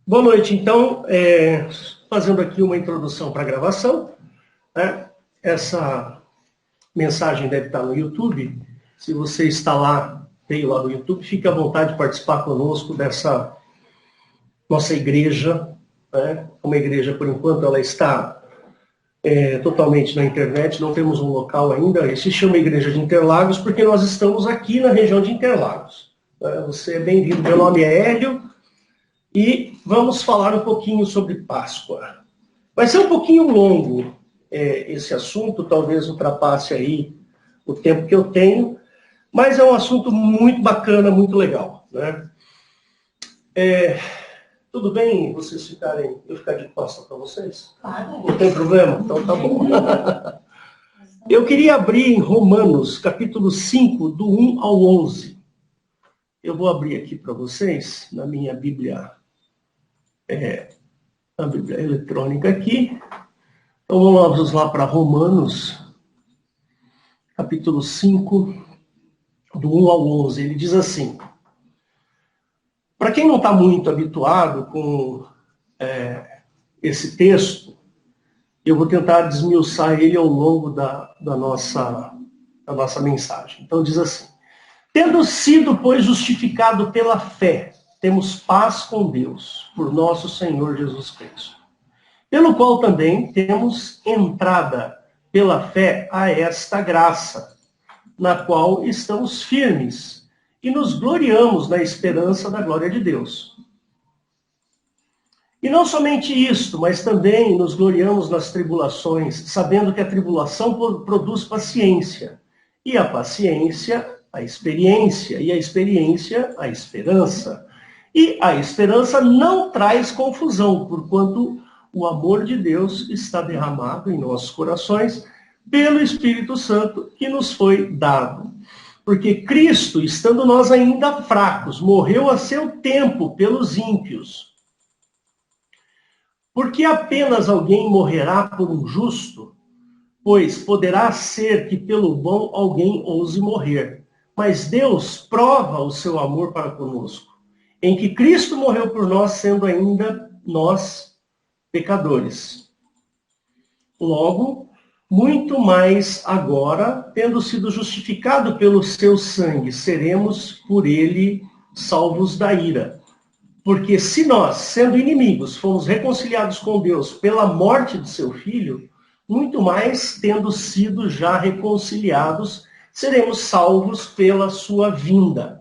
Boa noite, então, fazendo aqui uma introdução para a gravação, né? Essa mensagem deve estar no YouTube. Se você está lá, veio lá no YouTube, fique à vontade de participar conosco dessa nossa igreja, né? Uma igreja, por enquanto, ela está totalmente na internet, não temos um local ainda. Se chama Igreja de Interlagos, porque nós estamos aqui na região de Interlagos. Você é bem-vindo, meu nome é Hélio. E vamos falar um pouquinho sobre Páscoa. Vai ser um pouquinho longo esse assunto, talvez ultrapasse aí o tempo que eu tenho, mas é um assunto muito bacana, muito legal, né? Tudo bem vocês ficarem, eu ficar de costa para vocês? Claro. Não tem problema? Então tá bom. Eu queria abrir em Romanos, capítulo 5, do 1 ao 11. Eu vou abrir aqui para vocês, na minha Bíblia, a Bíblia eletrônica aqui. Então vamos lá para Romanos, capítulo 5, do 1 ao 11. Ele diz assim: para quem não está muito habituado com esse texto, eu vou tentar desmiuçar ele ao longo da nossa mensagem. Então diz assim: tendo sido, pois, justificado pela fé, temos paz com Deus, por nosso Senhor Jesus Cristo, pelo qual também temos entrada pela fé a esta graça, na qual estamos firmes e nos gloriamos na esperança da glória de Deus. E não somente isto, mas também nos gloriamos nas tribulações, sabendo que a tribulação produz paciência, e a paciência, a experiência, e a experiência, a esperança. E a esperança não traz confusão, porquanto o amor de Deus está derramado em nossos corações pelo Espírito Santo que nos foi dado. Porque Cristo, estando nós ainda fracos, morreu a seu tempo pelos ímpios. Porque apenas alguém morrerá por um justo? Pois poderá ser que pelo bom alguém ouse morrer. Mas Deus prova o seu amor para conosco, em que Cristo morreu por nós, sendo ainda nós pecadores. Logo, muito mais agora, tendo sido justificado pelo seu sangue, seremos por ele salvos da ira. Porque se nós, sendo inimigos, fomos reconciliados com Deus pela morte de seu Filho, muito mais, tendo sido já reconciliados, seremos salvos pela sua vinda.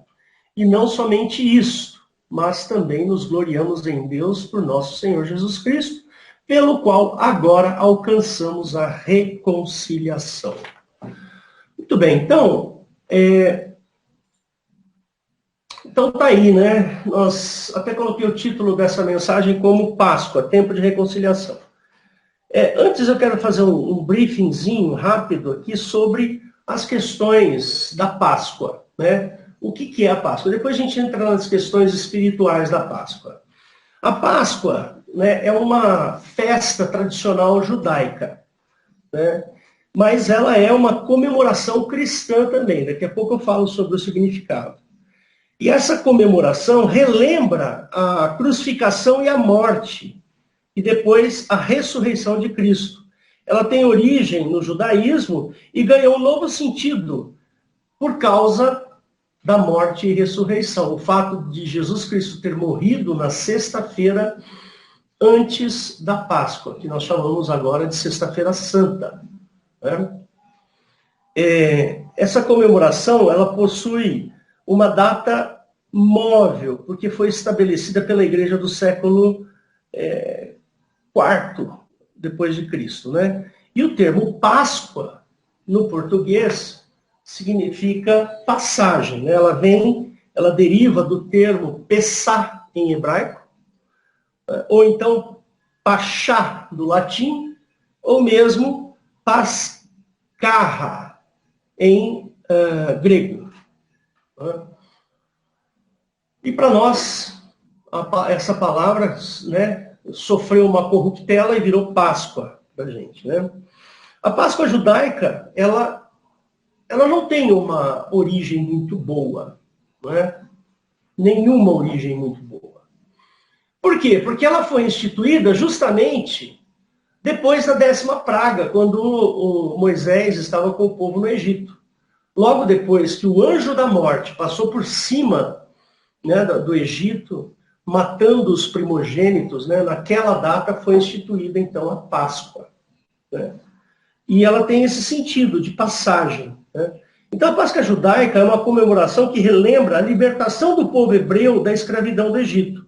E não somente isto, mas também nos gloriamos em Deus por nosso Senhor Jesus Cristo, pelo qual agora alcançamos a reconciliação. Muito bem, então tá aí, né? Nós até coloquei o título dessa mensagem como Páscoa, tempo de reconciliação. Antes eu quero fazer um briefingzinho rápido aqui sobre as questões da Páscoa, né? O que é a Páscoa? Depois a gente entra nas questões espirituais da Páscoa. A Páscoa, né, é uma festa tradicional judaica, né? Mas ela é uma comemoração cristã também. Daqui a pouco eu falo sobre o significado. E essa comemoração relembra a crucificação e a morte, e depois a ressurreição de Cristo. Ela tem origem no judaísmo e ganhou um novo sentido por causa da morte e ressurreição. O fato de Jesus Cristo ter morrido na sexta-feira antes da Páscoa, que nós chamamos agora de Sexta-feira Santa, né? Essa comemoração, ela possui uma data móvel, porque foi estabelecida pela igreja do século IV depois de Cristo, né? E o termo Páscoa, no português, significa passagem, né? Ela deriva do termo Pessah em hebraico, ou então Pachá do latim, ou mesmo Pascarra em grego. E para nós, essa palavra, né, sofreu uma corruptela e virou Páscoa para a gente, né? A Páscoa judaica, ela não tem uma origem muito boa, não é? Nenhuma origem muito boa. Por quê? Porque ela foi instituída justamente depois da 10ª praga, quando o Moisés estava com o povo no Egito. Logo depois que o anjo da morte passou por cima, né, do Egito, matando os primogênitos, né, naquela data foi instituída então a Páscoa. Né? E ela tem esse sentido de passagem. Né? Então a Páscoa judaica é uma comemoração que relembra a libertação do povo hebreu da escravidão do Egito.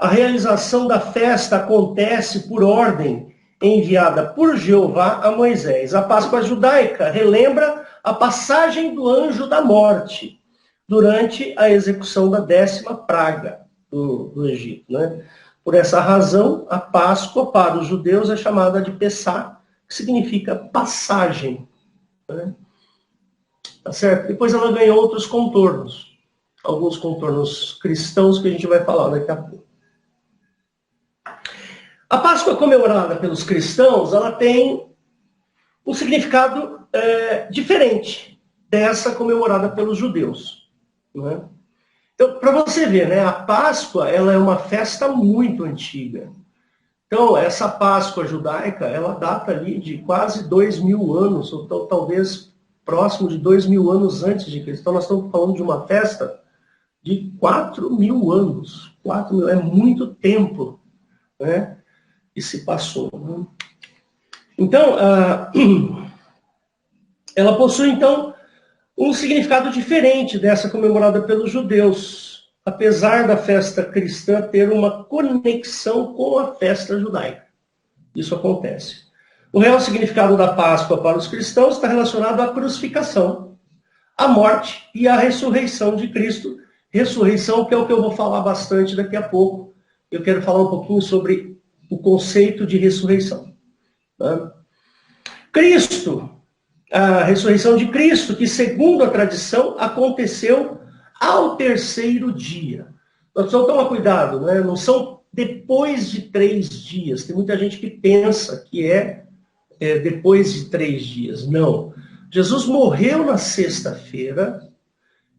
A realização da festa acontece por ordem enviada por Jeová a Moisés. A Páscoa judaica relembra a passagem do anjo da morte durante a execução da 10ª praga do Egito. Né? Por essa razão, a Páscoa para os judeus é chamada de Pessá, que significa passagem. Né? Tá certo? Depois ela ganhou outros contornos. Alguns contornos cristãos que a gente vai falar daqui a pouco. A Páscoa comemorada pelos cristãos, ela tem um significado diferente dessa comemorada pelos judeus. Né? Então, para você ver, né, a Páscoa ela é uma festa muito antiga. Então, essa Páscoa judaica, ela data ali de quase 2000 anos, ou talvez próximo de 2000 anos antes de Cristo. Então, nós estamos falando de uma festa de 4000 anos. 4000 é muito tempo, né? Que se passou. Né? Então, ela possui, então, um significado diferente dessa comemorada pelos judeus, apesar da festa cristã ter uma conexão com a festa judaica. Isso acontece. O real significado da Páscoa para os cristãos está relacionado à crucificação, à morte e à ressurreição de Cristo. Ressurreição, que é o que eu vou falar bastante daqui a pouco. Eu quero falar um pouquinho sobre o conceito de ressurreição. Né? Cristo, a ressurreição de Cristo, que segundo a tradição aconteceu ao 3º dia. Nós precisamos tomar cuidado, né? Não são depois de 3 dias. Tem muita gente que pensa que é depois de 3 dias. Não. Jesus morreu na sexta-feira,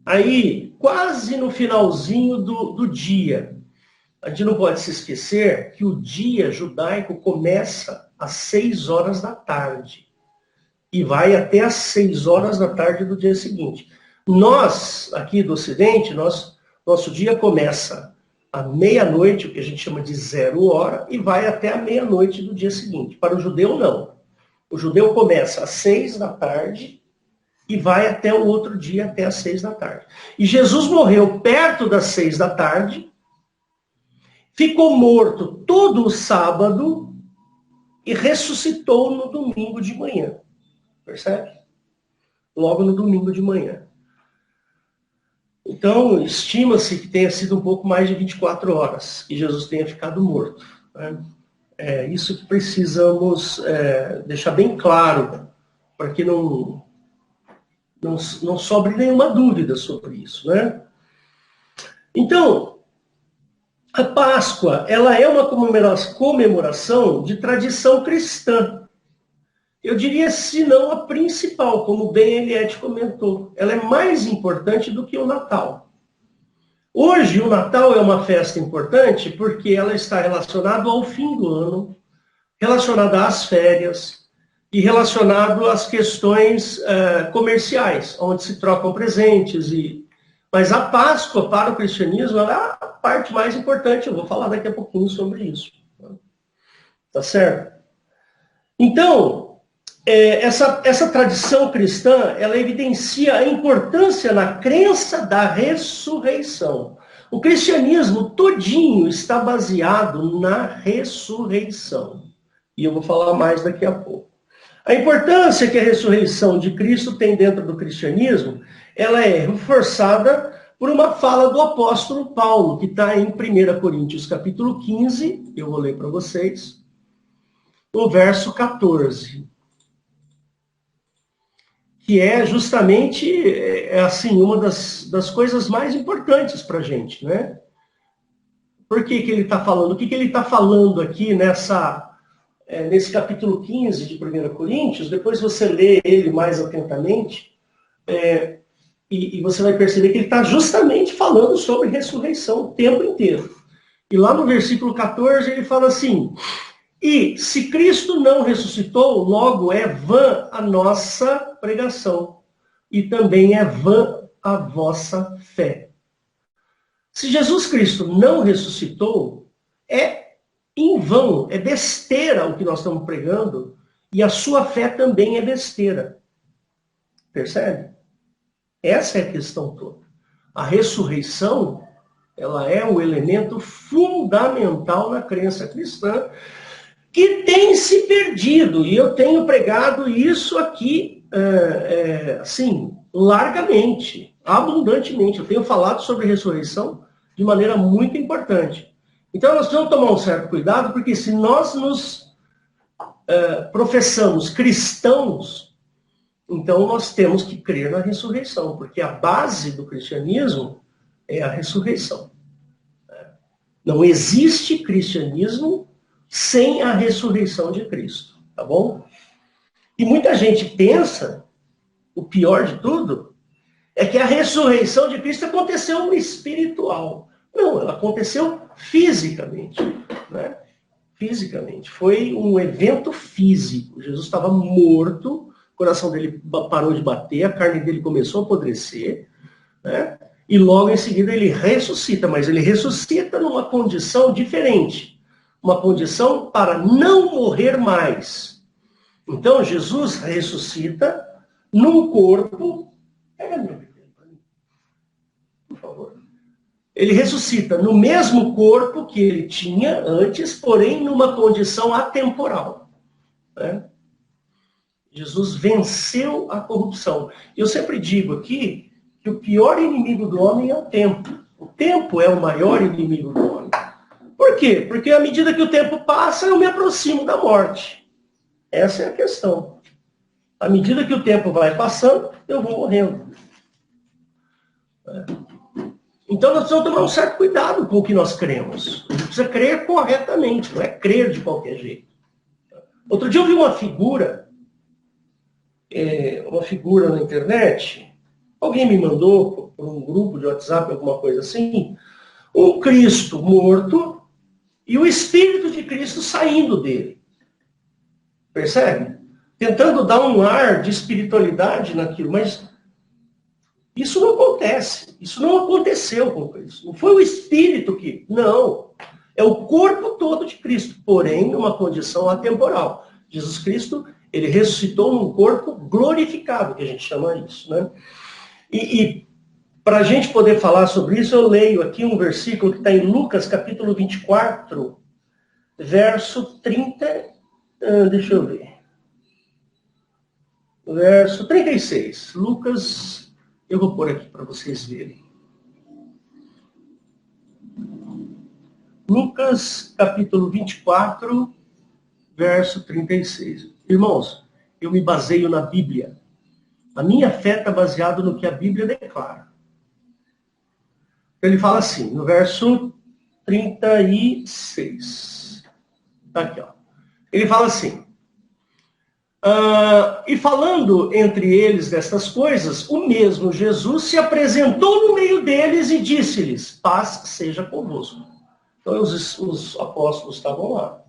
aí quase no finalzinho do dia. A gente não pode se esquecer que o dia judaico começa às 6 horas da tarde e vai até às 6 horas da tarde do dia seguinte. Nós, aqui do Ocidente, nosso dia começa à meia-noite, o que a gente chama de 0 hora, e vai até a meia-noite do dia seguinte. Para o judeu, não. O judeu começa às 6 da tarde e vai até o outro dia, até às 6 da tarde. E Jesus morreu perto das 6 da tarde, ficou morto todo o sábado e ressuscitou no domingo de manhã. Percebe? Logo no domingo de manhã. Então, estima-se que tenha sido um pouco mais de 24 horas que Jesus tenha ficado morto. Né? É isso que precisamos deixar bem claro, para que não sobre nenhuma dúvida sobre isso. Né? Então, a Páscoa, ela é uma comemoração de tradição cristã. Eu diria, se não a principal, como o Ben Eliette comentou. Ela é mais importante do que o Natal. Hoje, o Natal é uma festa importante porque ela está relacionada ao fim do ano, relacionada às férias e relacionado às questões comerciais, onde se trocam presentes. Mas a Páscoa, para o cristianismo, ela é a parte mais importante. Eu vou falar daqui a pouquinho sobre isso. Tá certo? Então, essa tradição cristã, ela evidencia a importância na crença da ressurreição. O cristianismo todinho está baseado na ressurreição. E eu vou falar mais daqui a pouco. A importância que a ressurreição de Cristo tem dentro do cristianismo, ela é reforçada por uma fala do apóstolo Paulo, que está em 1 Coríntios capítulo 15, eu vou ler para vocês, no verso 14. Que é justamente assim, uma das coisas mais importantes para a gente. Né? Por que ele está falando? O que ele está falando aqui nesse capítulo 15 de 1 Coríntios? Depois você lê ele mais atentamente, e você vai perceber que ele está justamente falando sobre ressurreição o tempo inteiro. E lá no versículo 14 ele fala assim: e se Cristo não ressuscitou, logo é vã a nossa pregação, e também é vã a vossa fé. Se Jesus Cristo não ressuscitou, é em vão, é besteira o que nós estamos pregando, e a sua fé também é besteira. Percebe? Essa é a questão toda. A ressurreição, ela é o elemento fundamental na crença cristã, que tem se perdido. E eu tenho pregado isso aqui, assim, largamente, abundantemente. Eu tenho falado sobre ressurreição de maneira muito importante. Então, nós precisamos tomar um certo cuidado, porque se nós nos professamos cristãos, então nós temos que crer na ressurreição, porque a base do cristianismo é a ressurreição. Não existe cristianismo sem a ressurreição de Cristo, tá bom? E muita gente pensa, o pior de tudo, é que a ressurreição de Cristo aconteceu no espiritual. Não, ela aconteceu fisicamente, né? Fisicamente. Foi um evento físico. Jesus estava morto, o coração dele parou de bater, a carne dele começou a apodrecer, né? E logo em seguida ele ressuscita, mas ele ressuscita numa condição diferente. Uma condição para não morrer mais. Então Jesus ressuscita num corpo... Pega meu bebê para mim, por favor. Ele ressuscita no mesmo corpo que ele tinha antes, porém numa condição atemporal, né? Jesus venceu a corrupção. Eu sempre digo aqui que o pior inimigo do homem é o tempo. O tempo é o maior inimigo do homem. Por quê? Porque à medida que o tempo passa, eu me aproximo da morte. Essa é a questão. À medida que o tempo vai passando, eu vou morrendo. Então nós precisamos tomar um certo cuidado com o que nós cremos. A gente precisa crer corretamente, não é crer de qualquer jeito. Outro dia eu vi uma figura na internet, alguém me mandou por um grupo de WhatsApp, alguma coisa assim, um Cristo morto e o Espírito de Cristo saindo dele. Percebe? Tentando dar um ar de espiritualidade naquilo, mas isso não acontece. Isso não aconteceu com Cristo. Não foi o Espírito que... Não. É o corpo todo de Cristo, porém numa condição atemporal. Jesus Cristo, ele ressuscitou num corpo glorificado, que a gente chama isso, né? E para a gente poder falar sobre isso, eu leio aqui um versículo que está em Lucas, capítulo 24, verso 30... deixa eu ver. Verso 36. Lucas, eu vou pôr aqui para vocês verem. Lucas, capítulo 24, verso 36. Irmãos, eu me baseio na Bíblia. A minha fé está baseada no que a Bíblia declara. Ele fala assim, no verso 36. Está aqui, ó. Ele fala assim, e falando entre eles destas coisas, o mesmo Jesus se apresentou no meio deles e disse-lhes, paz seja convosco. Então os apóstolos estavam lá,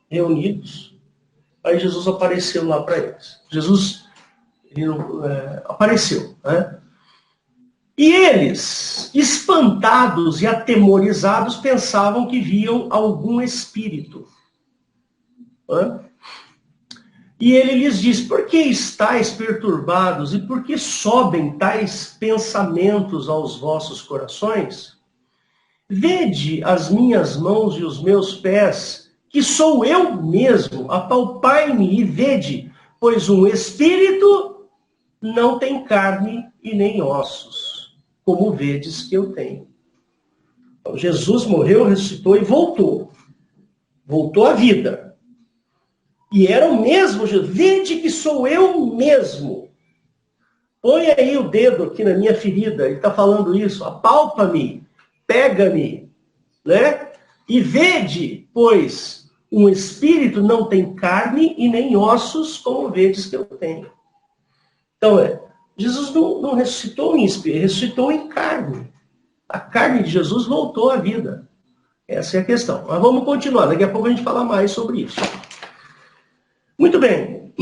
reunidos. Aí Jesus apareceu lá para eles. Jesus apareceu, né? E eles, espantados e atemorizados, pensavam que viam algum espírito. Né? E ele lhes diz, por que estáis perturbados e por que sobem tais pensamentos aos vossos corações? Vede as minhas mãos e os meus pés, que sou eu mesmo, apalpai-me e vede, pois um espírito não tem carne e nem ossos, como vedes que eu tenho. Então, Jesus morreu, ressuscitou e voltou. Voltou à vida. E era o mesmo Jesus. Vede que sou eu mesmo. Põe aí o dedo aqui na minha ferida. Ele está falando isso. Apalpa-me, pega-me, né? E vede, pois um espírito não tem carne e nem ossos, como vedes que eu tenho. Então, Jesus não ressuscitou em espírito, ressuscitou em carne. A carne de Jesus voltou à vida. Essa é a questão. Mas vamos continuar, daqui a pouco a gente fala mais sobre isso. Muito bem.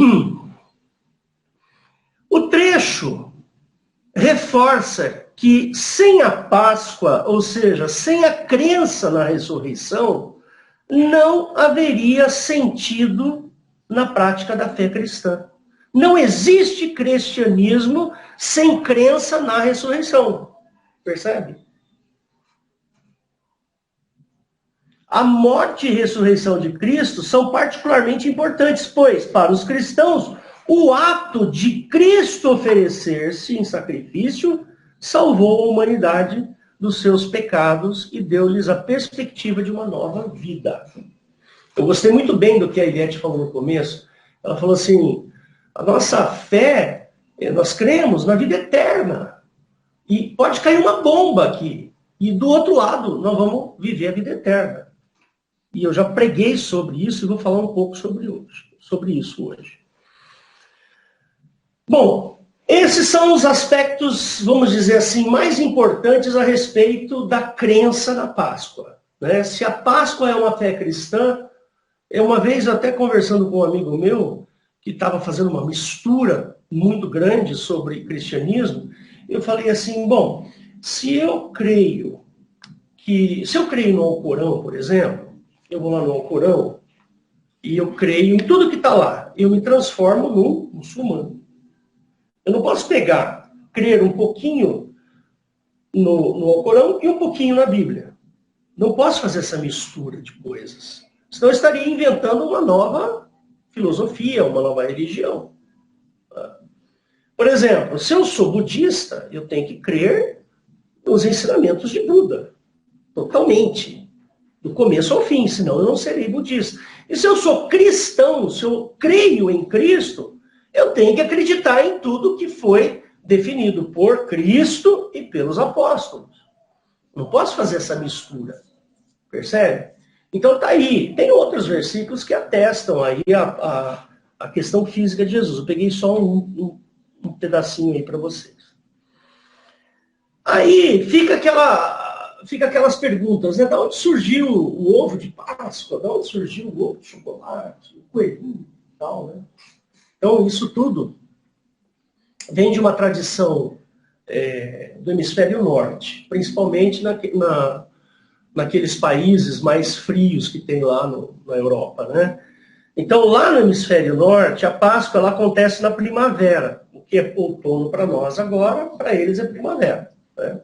O trecho reforça que sem a Páscoa, ou seja, sem a crença na ressurreição, não haveria sentido na prática da fé cristã. Não existe cristianismo sem crença na ressurreição. Percebe? A morte e ressurreição de Cristo são particularmente importantes, pois, para os cristãos, o ato de Cristo oferecer-se em sacrifício salvou a humanidade dos seus pecados e deu-lhes a perspectiva de uma nova vida. Eu gostei muito bem do que a Eliette falou no começo. Ela falou assim, a nossa fé, nós cremos na vida eterna. E pode cair uma bomba aqui. E do outro lado, nós vamos viver a vida eterna. E eu já preguei sobre isso e vou falar um pouco sobre isso hoje. Bom, esses são os aspectos, vamos dizer assim, mais importantes a respeito da crença na Páscoa. Né? Se a Páscoa é uma fé cristã, uma vez até conversando com um amigo meu, que estava fazendo uma mistura muito grande sobre cristianismo, eu falei assim, bom, se eu creio no Alcorão, por exemplo, eu vou lá no Alcorão e eu creio em tudo que está lá, eu me transformo num muçulmano. Eu não posso crer um pouquinho no Alcorão e um pouquinho na Bíblia. Não posso fazer essa mistura de coisas. Senão eu estaria inventando uma nova filosofia, uma nova religião. Por exemplo, se eu sou budista, eu tenho que crer nos ensinamentos de Buda. Totalmente. Do começo ao fim, senão eu não serei budista. E se eu sou cristão, se eu creio em Cristo, eu tenho que acreditar em tudo que foi definido por Cristo e pelos apóstolos. Não posso fazer essa mistura. Percebe? Então tá aí. Tem outros versículos que atestam aí a questão física de Jesus. Eu peguei só um pedacinho aí para vocês. Aí fica aquelas perguntas, né? Da onde surgiu o ovo de Páscoa? Da onde surgiu o ovo de chocolate? O coelhinho e tal, né? Então, isso tudo vem de uma tradição do hemisfério norte, principalmente naqueles países mais frios que tem lá na Europa, né? Então, lá no hemisfério norte, a Páscoa ela acontece na primavera. O que é outono para nós agora, para eles é primavera. Né?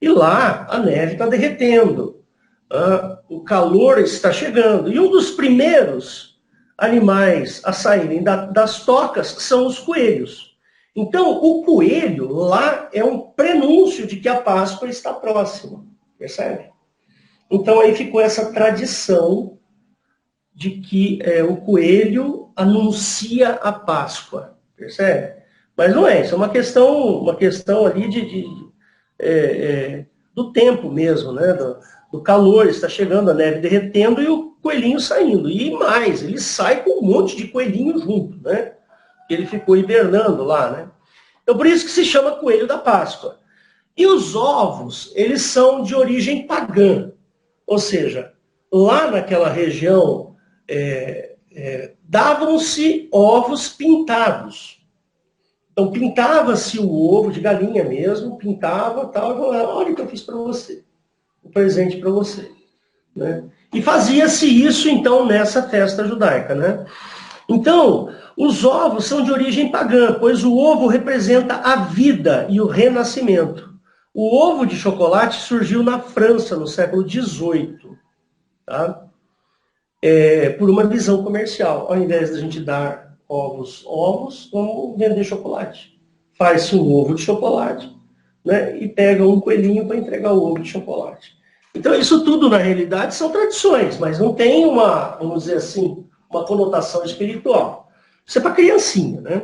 E lá a neve está derretendo, o calor está chegando. E um dos primeiros animais a saírem das tocas são os coelhos. Então, o coelho lá é um prenúncio de que a Páscoa está próxima. Percebe? Então, aí ficou essa tradição de que o coelho anuncia a Páscoa. Percebe? Mas não é, isso é uma questão ali do tempo mesmo, né? Do calor, está chegando, a neve derretendo e o coelhinho saindo. E mais, ele sai com um monte de coelhinho junto, né? Ele ficou hibernando lá, né? Então, por isso que se chama coelho da Páscoa. E os ovos, eles são de origem pagã. Ou seja, lá naquela região, davam-se ovos pintados. Então, pintava-se o ovo de galinha mesmo, pintava tal, e falava, olha o que eu fiz para você, um presente para você. Né? E fazia-se isso, então, nessa festa judaica. Né? Então, os ovos são de origem pagã, pois o ovo representa a vida e o renascimento. O ovo de chocolate surgiu na França, no século XVIII, tá? Por uma visão comercial. Ao invés de a gente dar ovos, vamos vender chocolate. Faz-se um ovo de chocolate, né, e pega um coelhinho para entregar o ovo de chocolate. Então, isso tudo, na realidade, são tradições, mas não tem vamos dizer assim, uma conotação espiritual. Isso é para criancinha, né?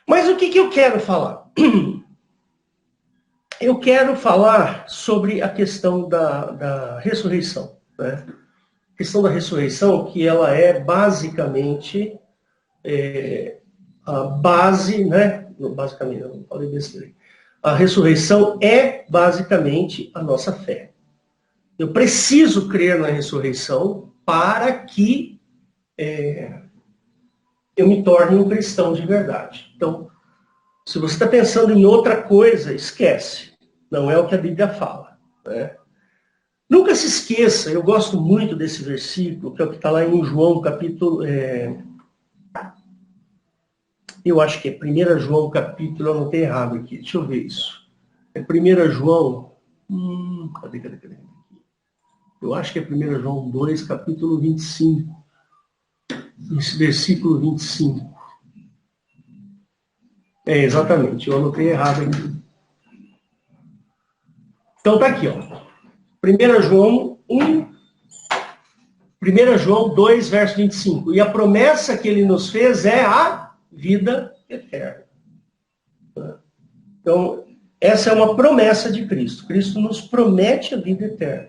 Mas o que eu quero falar? Eu quero falar sobre a questão da ressurreição, né? A questão da ressurreição, que ela é basicamente a base, né? Basicamente, eu não falei besteira. A ressurreição é basicamente a nossa fé. Eu preciso crer na ressurreição para que eu me torne um cristão de verdade. Então, se você está pensando em outra coisa, esquece. Não é o que a Bíblia fala, né? Nunca se esqueça, eu gosto muito desse versículo, que é o que está lá em João, capítulo... eu acho que é 1 João, capítulo... Eu não tenho errado aqui, deixa eu ver isso. É 1 João... Cadê? Eu acho que é 1 João 2, capítulo 25. Esse versículo 25. Exatamente, eu anotei errado aqui. Então tá aqui, ó. 1 João 2, verso 25. E a promessa que ele nos fez é a vida eterna. Então, essa é uma promessa de Cristo. Cristo nos promete a vida eterna.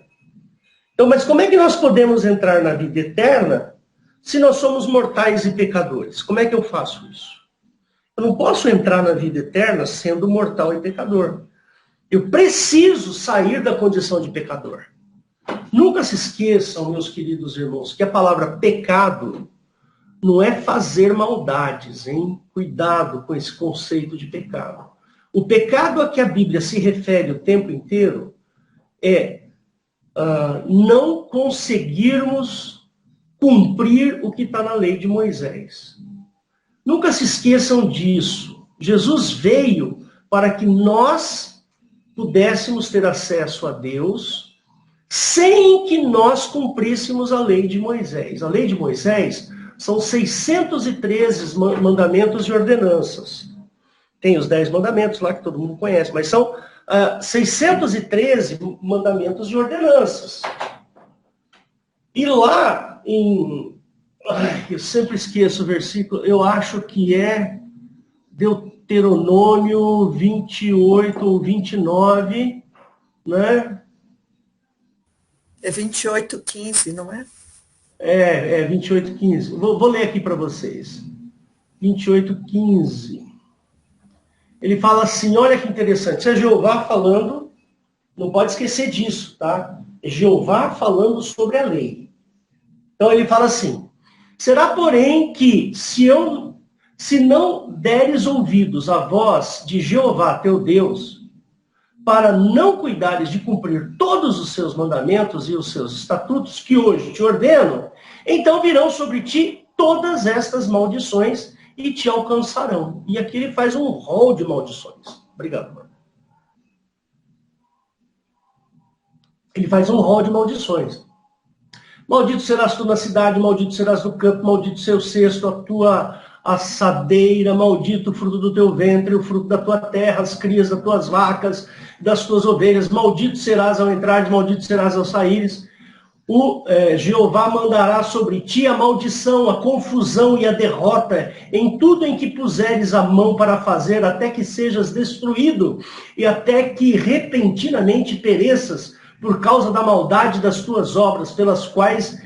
Então, mas como é que nós podemos entrar na vida eterna se nós somos mortais e pecadores? Como é que eu faço isso? Eu não posso entrar na vida eterna sendo mortal e pecador. Eu preciso sair da condição de pecador. Nunca se esqueçam, meus queridos irmãos, que a palavra pecado não é fazer maldades, hein? Cuidado com esse conceito de pecado. O pecado a que a Bíblia se refere o tempo inteiro é não conseguirmos cumprir o que está na lei de Moisés. Nunca se esqueçam disso. Jesus veio para que nós pudéssemos ter acesso a Deus sem que nós cumpríssemos a lei de Moisés. A lei de Moisés são 613 mandamentos e ordenanças. Tem os 10 mandamentos lá que todo mundo conhece, mas são 613 mandamentos e ordenanças. E lá em... eu sempre esqueço o versículo, eu acho que é Deuteronômio 28 ou 29, né? É 28:15, não é? É 28:15. Vou ler aqui para vocês. 28:15. Ele fala assim, olha que interessante, isso é Jeová falando, não pode esquecer disso, tá? É Jeová falando sobre a lei. Então ele fala assim, será, porém, que se não deres ouvidos à voz de Jeová, teu Deus, para não cuidares de cumprir todos os seus mandamentos e os seus estatutos que hoje te ordeno, então virão sobre ti todas estas maldições e te alcançarão. E aqui ele faz um rol de maldições. Obrigado, mano. Ele faz um rol de maldições. Maldito serás tu na cidade, maldito serás no campo, maldito seu cesto, a tua assadeira, maldito o fruto do teu ventre, o fruto da tua terra, as crias das tuas vacas, das tuas ovelhas, maldito serás ao entrares, maldito serás ao saíres. Jeová mandará sobre ti a maldição, a confusão e a derrota em tudo em que puseres a mão para fazer, até que sejas destruído e até que repentinamente pereças por causa da maldade das tuas obras, pelas quais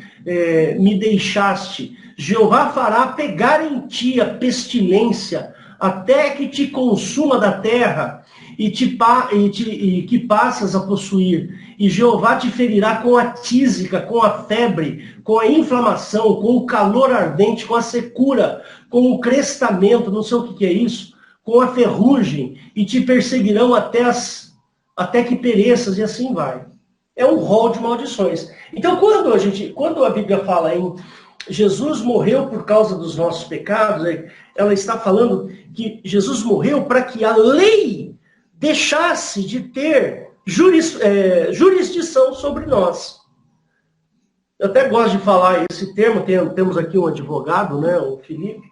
me deixaste. Jeová fará pegar em ti a pestilência, até que te consuma da terra e que passas a possuir. E Jeová te ferirá com a tísica, com a febre, com a inflamação, com o calor ardente, com a secura, com o crestamento, não sei o que é isso, com a ferrugem, e te perseguirão até que pereças, e assim vai. É um rol de maldições. Então, quando a Bíblia fala em Jesus morreu por causa dos nossos pecados, ela está falando que Jesus morreu para que a lei deixasse de ter jurisdição sobre nós. Eu até gosto de falar esse termo, temos aqui um advogado, né, o Felipe.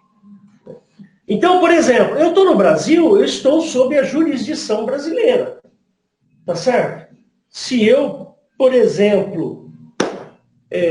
Então, por exemplo, eu estou no Brasil, eu estou sob a jurisdição brasileira. Tá certo? Se eu, por exemplo,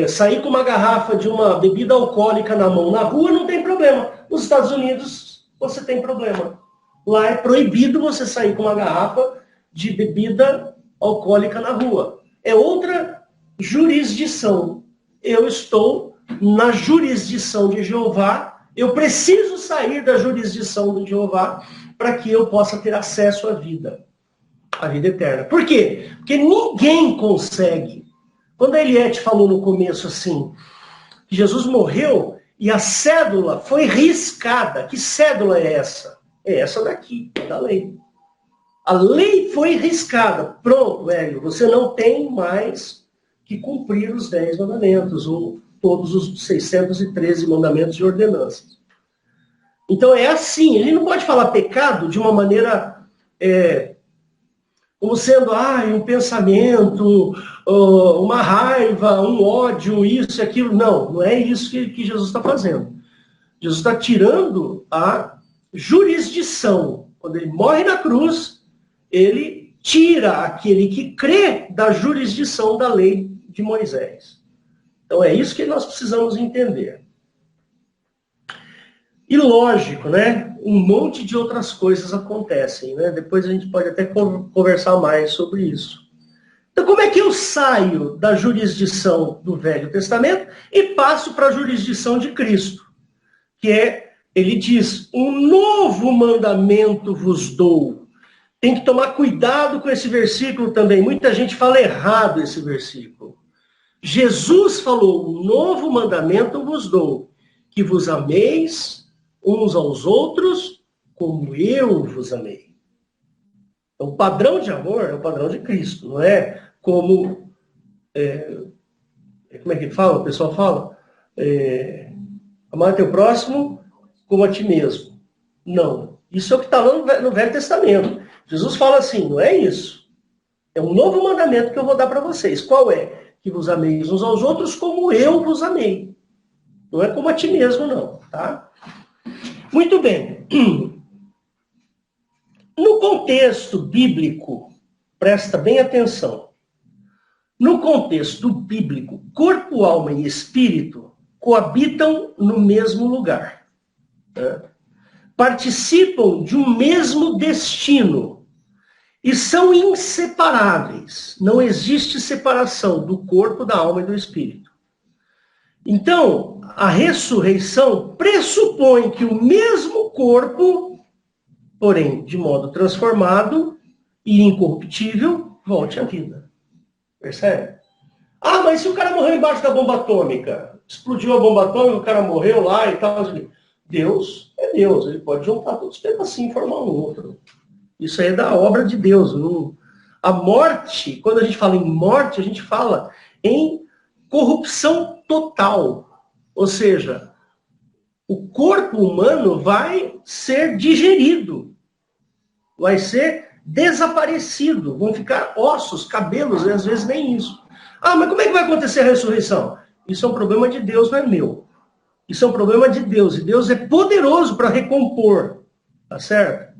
sair com uma garrafa de uma bebida alcoólica na mão na rua, não tem problema. Nos Estados Unidos, você tem problema. Lá é proibido você sair com uma garrafa de bebida alcoólica na rua. É outra jurisdição. Eu estou na jurisdição de Jeová. Eu preciso sair da jurisdição de Jeová para que eu possa ter acesso à vida eterna. Por quê? Porque ninguém consegue Quando a Eliette falou no começo assim, que Jesus morreu e a cédula foi riscada. Que cédula é essa? É essa daqui, da lei. A lei foi riscada. Pronto, velho, você não tem mais que cumprir os 10 mandamentos, ou todos os 613 mandamentos e ordenanças. Então é assim, ele não pode falar pecado de uma maneira como sendo um pensamento, uma raiva, um ódio, isso e aquilo. Não, não é isso que Jesus está fazendo. Jesus está tirando a jurisdição. Quando ele morre na cruz, ele tira aquele que crê da jurisdição da lei de Moisés. Então é isso que nós precisamos entender. E lógico, né? Um monte de outras coisas acontecem, né? Depois a gente pode até conversar mais sobre isso. Então, como é que eu saio da jurisdição do Velho Testamento e passo para a jurisdição de Cristo? Que ele diz, um novo mandamento vos dou. Tem que tomar cuidado com esse versículo também. Muita gente fala errado esse versículo. Jesus falou, um novo mandamento vos dou, que vos ameis uns aos outros, como eu vos amei. Então, o padrão de amor é o padrão de Cristo, não é como... como é que fala? O pessoal fala? Amar teu próximo como a ti mesmo. Não. Isso é o que está lá no Velho Testamento. Jesus fala assim, não é isso. É um novo mandamento que eu vou dar para vocês. Qual é? Que vos ameis uns aos outros como eu vos amei. Não é como a ti mesmo, não. Tá? Muito bem. No contexto bíblico, presta bem atenção. No contexto bíblico, corpo, alma e espírito coabitam no mesmo lugar. Né? Participam de um mesmo destino e são inseparáveis. Não existe separação do corpo, da alma e do espírito. Então, a ressurreição pressupõe que o mesmo corpo, porém de modo transformado e incorruptível, volte à vida. Percebe? Mas se o cara morreu embaixo da bomba atômica, explodiu a bomba atômica, o cara morreu lá e tal. Deus é Deus, ele pode juntar todos os pedacinhos e formar um outro. Isso aí é da obra de Deus. A morte, quando a gente fala em morte, a gente fala em corrupção total. Ou seja, o corpo humano vai ser digerido, vai ser desaparecido, vão ficar ossos, cabelos, e às vezes nem isso. Mas como é que vai acontecer a ressurreição? Isso é um problema de Deus, não é meu. Isso é um problema de Deus, e Deus é poderoso para recompor, tá certo?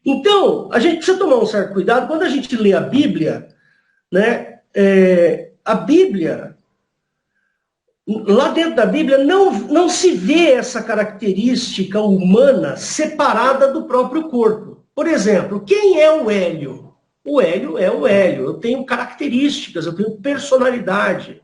Então, a gente precisa tomar um certo cuidado, quando a gente lê a Bíblia, né, a Bíblia, lá dentro da Bíblia, não se vê essa característica humana separada do próprio corpo. Por exemplo, quem é o Hélio? O Hélio é o Hélio. Eu tenho características, eu tenho personalidade,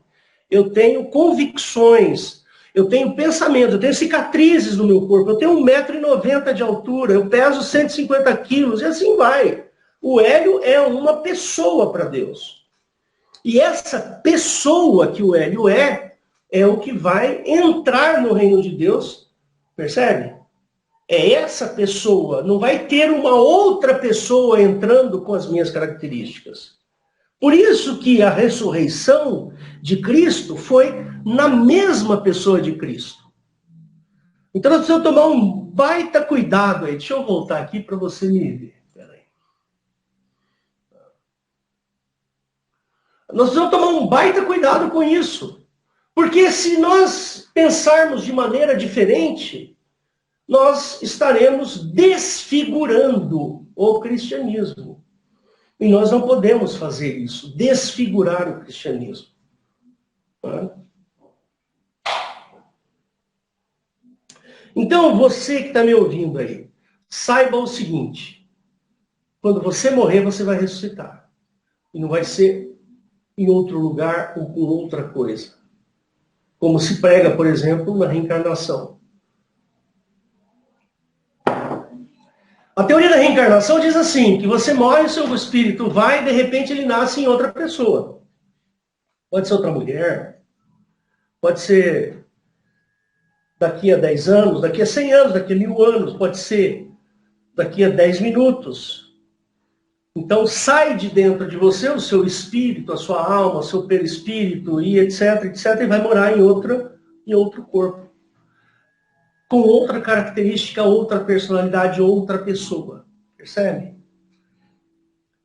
eu tenho convicções, eu tenho pensamentos, eu tenho cicatrizes no meu corpo, eu tenho 1,90 m de altura, eu peso 150 quilos, e assim vai. O Hélio é uma pessoa para Deus. E essa pessoa que o Hélio é o que vai entrar no reino de Deus, percebe? É essa pessoa, não vai ter uma outra pessoa entrando com as minhas características. Por isso que a ressurreição de Cristo foi na mesma pessoa de Cristo. Então nós precisamos tomar um baita cuidado aí. Deixa eu voltar aqui para você me ver. Peraí. Nós precisamos tomar um baita cuidado com isso. Porque se nós pensarmos de maneira diferente, nós estaremos desfigurando o cristianismo. E nós não podemos fazer isso, desfigurar o cristianismo. Então, você que está me ouvindo aí, saiba o seguinte: quando você morrer, você vai ressuscitar. E não vai ser em outro lugar ou com outra coisa. Como se prega, por exemplo, na reencarnação. A teoria da reencarnação diz assim, que você morre, o seu espírito vai e de repente ele nasce em outra pessoa. pode ser outra mulher, pode ser daqui a 10 anos, daqui a 100 anos, daqui a 1000 anos, pode ser daqui a 10 minutos. Então sai de dentro de você o seu espírito, a sua alma, o seu perispírito, e etc, etc, e vai morar em outro corpo. Com outra característica, outra personalidade, outra pessoa. Percebe?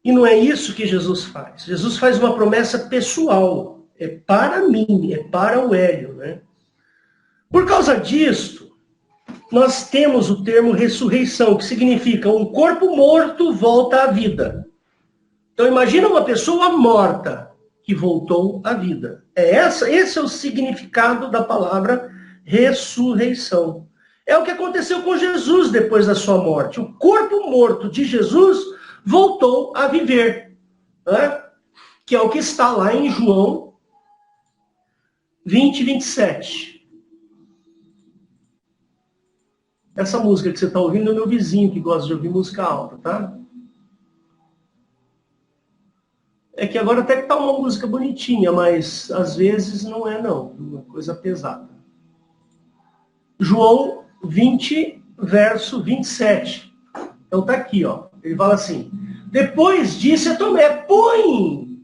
E não é isso que Jesus faz. Jesus faz uma promessa pessoal. É para mim, é para o Hélio, né? Por causa disto, nós temos o termo ressurreição, que significa um corpo morto volta à vida. Então imagina uma pessoa morta que voltou à vida. Esse é o significado da palavra ressurreição. É o que aconteceu com Jesus depois da sua morte. O corpo morto de Jesus voltou a viver, né? Que é o que está lá em João 20, 27. Essa música que você está ouvindo é o meu vizinho que gosta de ouvir música alta, tá? É que agora até que está uma música bonitinha, mas às vezes não é não, uma coisa pesada. João 20, verso 27. Então tá aqui, ó. Ele fala assim: depois disse a Tomé, põe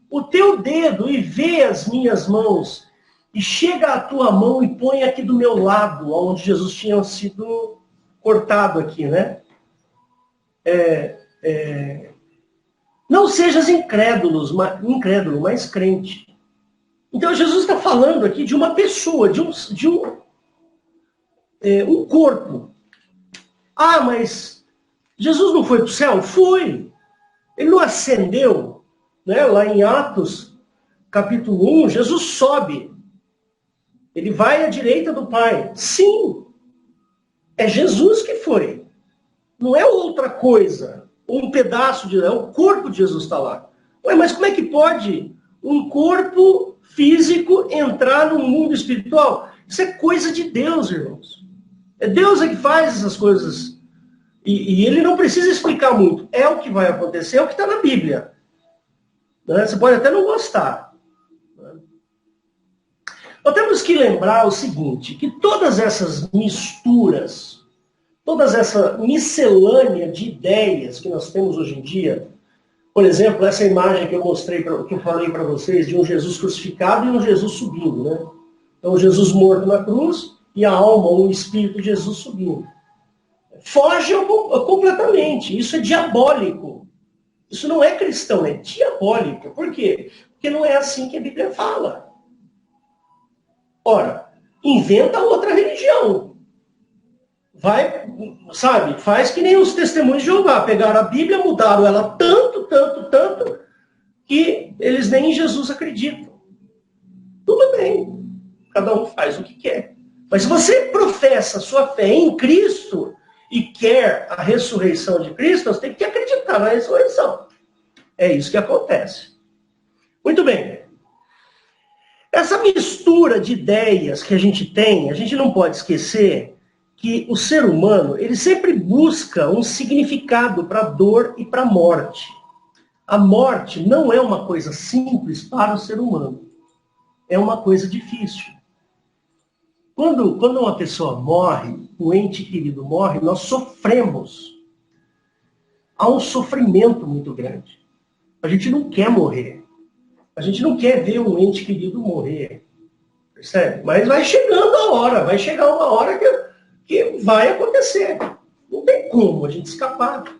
o teu dedo e vê as minhas mãos, e chega a tua mão e põe aqui do meu lado, onde Jesus tinha sido cortado aqui, né? Não sejas incrédulo, mas crente. Então Jesus está falando aqui de uma pessoa, de um corpo. Ah, mas Jesus não foi para o céu? Foi. Ele não ascendeu, né? Lá em Atos, capítulo 1, Jesus sobe. Ele vai à direita do Pai. Sim, é Jesus que foi. Não é outra coisa. Um pedaço é o corpo de Jesus está lá. Ué, mas como é que pode um corpo físico entrar no mundo espiritual? Isso é coisa de Deus, irmãos. É Deus que faz essas coisas. E ele não precisa explicar muito. É o que vai acontecer, é o que está na Bíblia. Né? Você pode até não gostar. Nós temos que lembrar o seguinte, que todas essas misturas, toda essa miscelânea de ideias que nós temos hoje em dia, por exemplo, essa imagem que eu mostrei, que eu falei para vocês, de um Jesus crucificado e um Jesus subindo, né? Então, Jesus morto na cruz e a alma, o espírito de Jesus subindo. Foge completamente. Isso é diabólico. Isso não é cristão, é diabólico. Por quê? Porque não é assim que a Bíblia fala. Ora, inventa outra religião. Vai, sabe, faz que nem os testemunhos de Jeová. Pegaram a Bíblia, mudaram ela tanto, que eles nem em Jesus acreditam. Tudo bem. Cada um faz o que quer. Mas se você professa sua fé em Cristo e quer a ressurreição de Cristo, você tem que acreditar na ressurreição. É isso que acontece. Muito bem. Essa mistura de ideias que a gente tem, a gente não pode esquecer que o ser humano, ele sempre busca um significado para a dor e para a morte. A morte não é uma coisa simples para o ser humano. É uma coisa difícil. Quando uma pessoa morre, um ente querido morre, nós sofremos. Há um sofrimento muito grande. A gente não quer morrer. A gente não quer ver um ente querido morrer. Percebe? Mas vai chegando a hora, vai chegar uma hora que vai acontecer. Não tem como a gente escapar.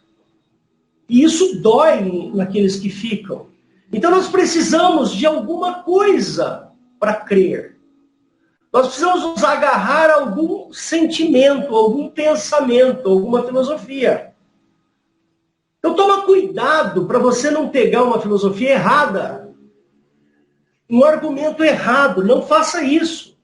E isso dói naqueles que ficam. Então nós precisamos de alguma coisa para crer. Nós precisamos nos agarrar a algum sentimento, algum pensamento, alguma filosofia. Então toma cuidado para você não pegar uma filosofia errada. Um argumento errado. Não faça isso.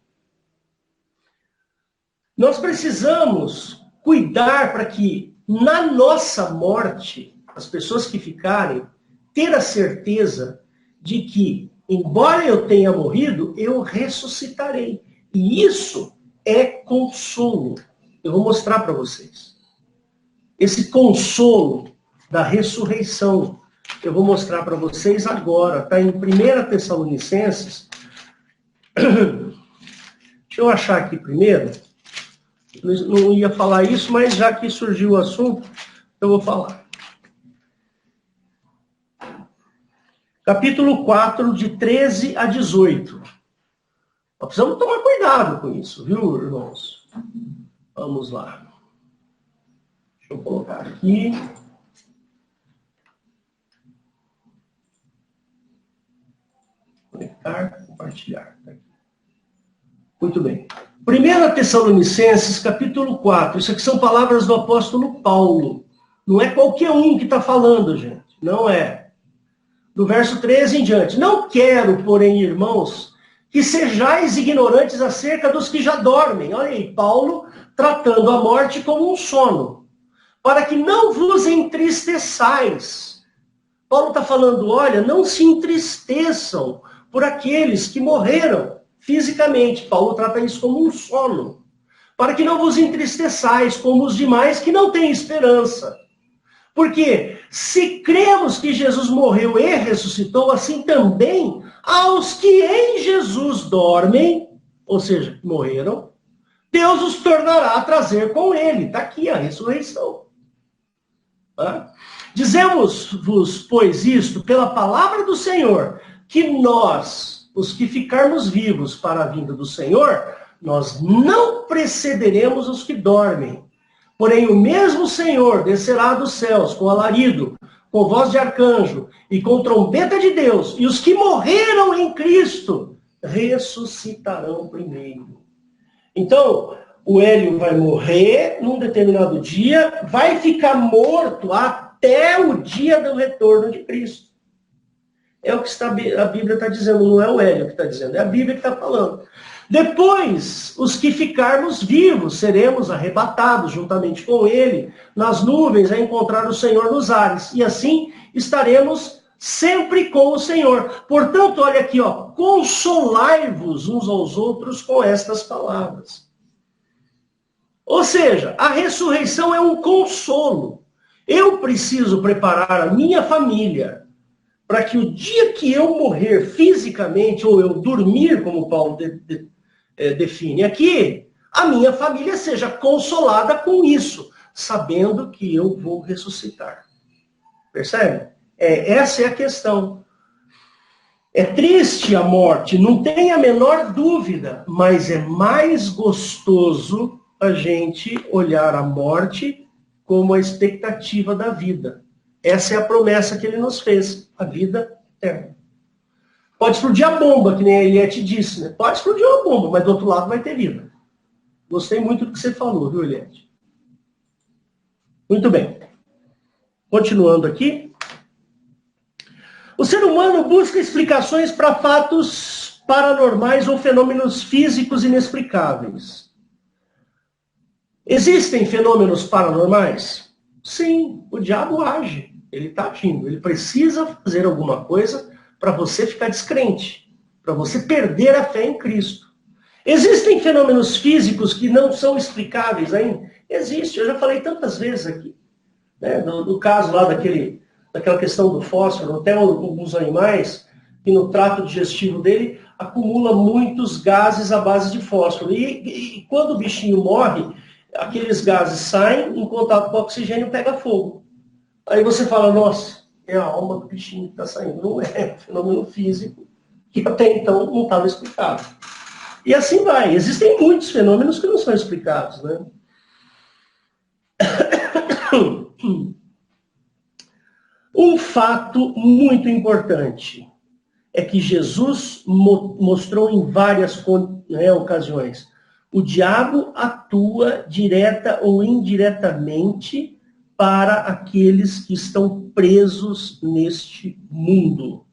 Nós precisamos cuidar para que, na nossa morte, as pessoas que ficarem, ter a certeza de que, embora eu tenha morrido, eu ressuscitarei. E isso é consolo. Eu vou mostrar para vocês. Esse consolo da ressurreição eu vou mostrar para vocês agora. Está em 1 Tessalonicenses. Deixa eu achar aqui primeiro. Eu não ia falar isso, mas já que surgiu o assunto, eu vou falar. Capítulo 4, de 13 a 18. Nós precisamos tomar cuidado com isso, viu, irmãos? Vamos lá. Deixa eu colocar aqui. Conectar, compartilhar. Muito bem. 1 Tessalonicenses, capítulo 4. Isso aqui são palavras do apóstolo Paulo. Não é qualquer um que está falando, gente. Não é. Do verso 13 em diante. Não quero, porém, irmãos, que sejais ignorantes acerca dos que já dormem. Olha aí, Paulo tratando a morte como um sono. Para que não vos entristeçais. Paulo está falando, olha, não se entristeçam por aqueles que morreram fisicamente. Paulo trata isso como um sono. Para que não vos entristeçais como os demais que não têm esperança. Porque se cremos que Jesus morreu e ressuscitou, assim também aos que em Jesus dormem, ou seja, morreram, Deus os tornará a trazer com ele. Está aqui a ressurreição. Tá? Dizemos-vos, pois, isto pela palavra do Senhor, que nós, os que ficarmos vivos para a vinda do Senhor, nós não precederemos os que dormem. Porém, o mesmo Senhor descerá dos céus com alarido, com voz de arcanjo e com trombeta de Deus, e os que morreram em Cristo ressuscitarão primeiro. Então, o Hélio vai morrer num determinado dia, vai ficar morto até o dia do retorno de Cristo. É o que a Bíblia está dizendo, não é o Hélio que está dizendo, é a Bíblia que está falando. Depois, os que ficarmos vivos, seremos arrebatados juntamente com ele, nas nuvens, a encontrar o Senhor nos ares. E assim estaremos sempre com o Senhor. Portanto, olha aqui, ó, consolai-vos uns aos outros com estas palavras. Ou seja, a ressurreição é um consolo. Eu preciso preparar a minha família para que o dia que eu morrer fisicamente, ou eu dormir, como Paulo define aqui, a minha família seja consolada com isso, sabendo que eu vou ressuscitar. Percebe? Essa é a questão. É triste a morte, não tem a menor dúvida, mas é mais gostoso a gente olhar a morte como a expectativa da vida. Essa é a promessa que ele nos fez, a vida eterna. Pode explodir a bomba, que nem a Eliette disse, né? Pode explodir uma bomba, mas do outro lado vai ter vida. Gostei muito do que você falou, viu, Eliette? Muito bem. Continuando aqui. O ser humano busca explicações para fatos paranormais ou fenômenos físicos inexplicáveis. Existem fenômenos paranormais? Sim, o diabo age. Ele está agindo. Ele precisa fazer alguma coisa para você ficar descrente, para você perder a fé em Cristo. Existem fenômenos físicos que não são explicáveis ainda? Existe, eu já falei tantas vezes aqui. Né? No caso lá daquela questão do fósforo, até alguns animais, que no trato digestivo dele acumula muitos gases à base de fósforo. E quando o bichinho morre, aqueles gases saem, em contato com o oxigênio pega fogo. Aí você fala, nossa, é a alma do bichinho que está saindo. Não é um fenômeno físico que até então não estava explicado. E assim vai. Existem muitos fenômenos que não são explicados, né? Um fato muito importante é que Jesus mostrou em várias ocasiões. O diabo atua direta ou indiretamente para aqueles que estão presos neste mundo.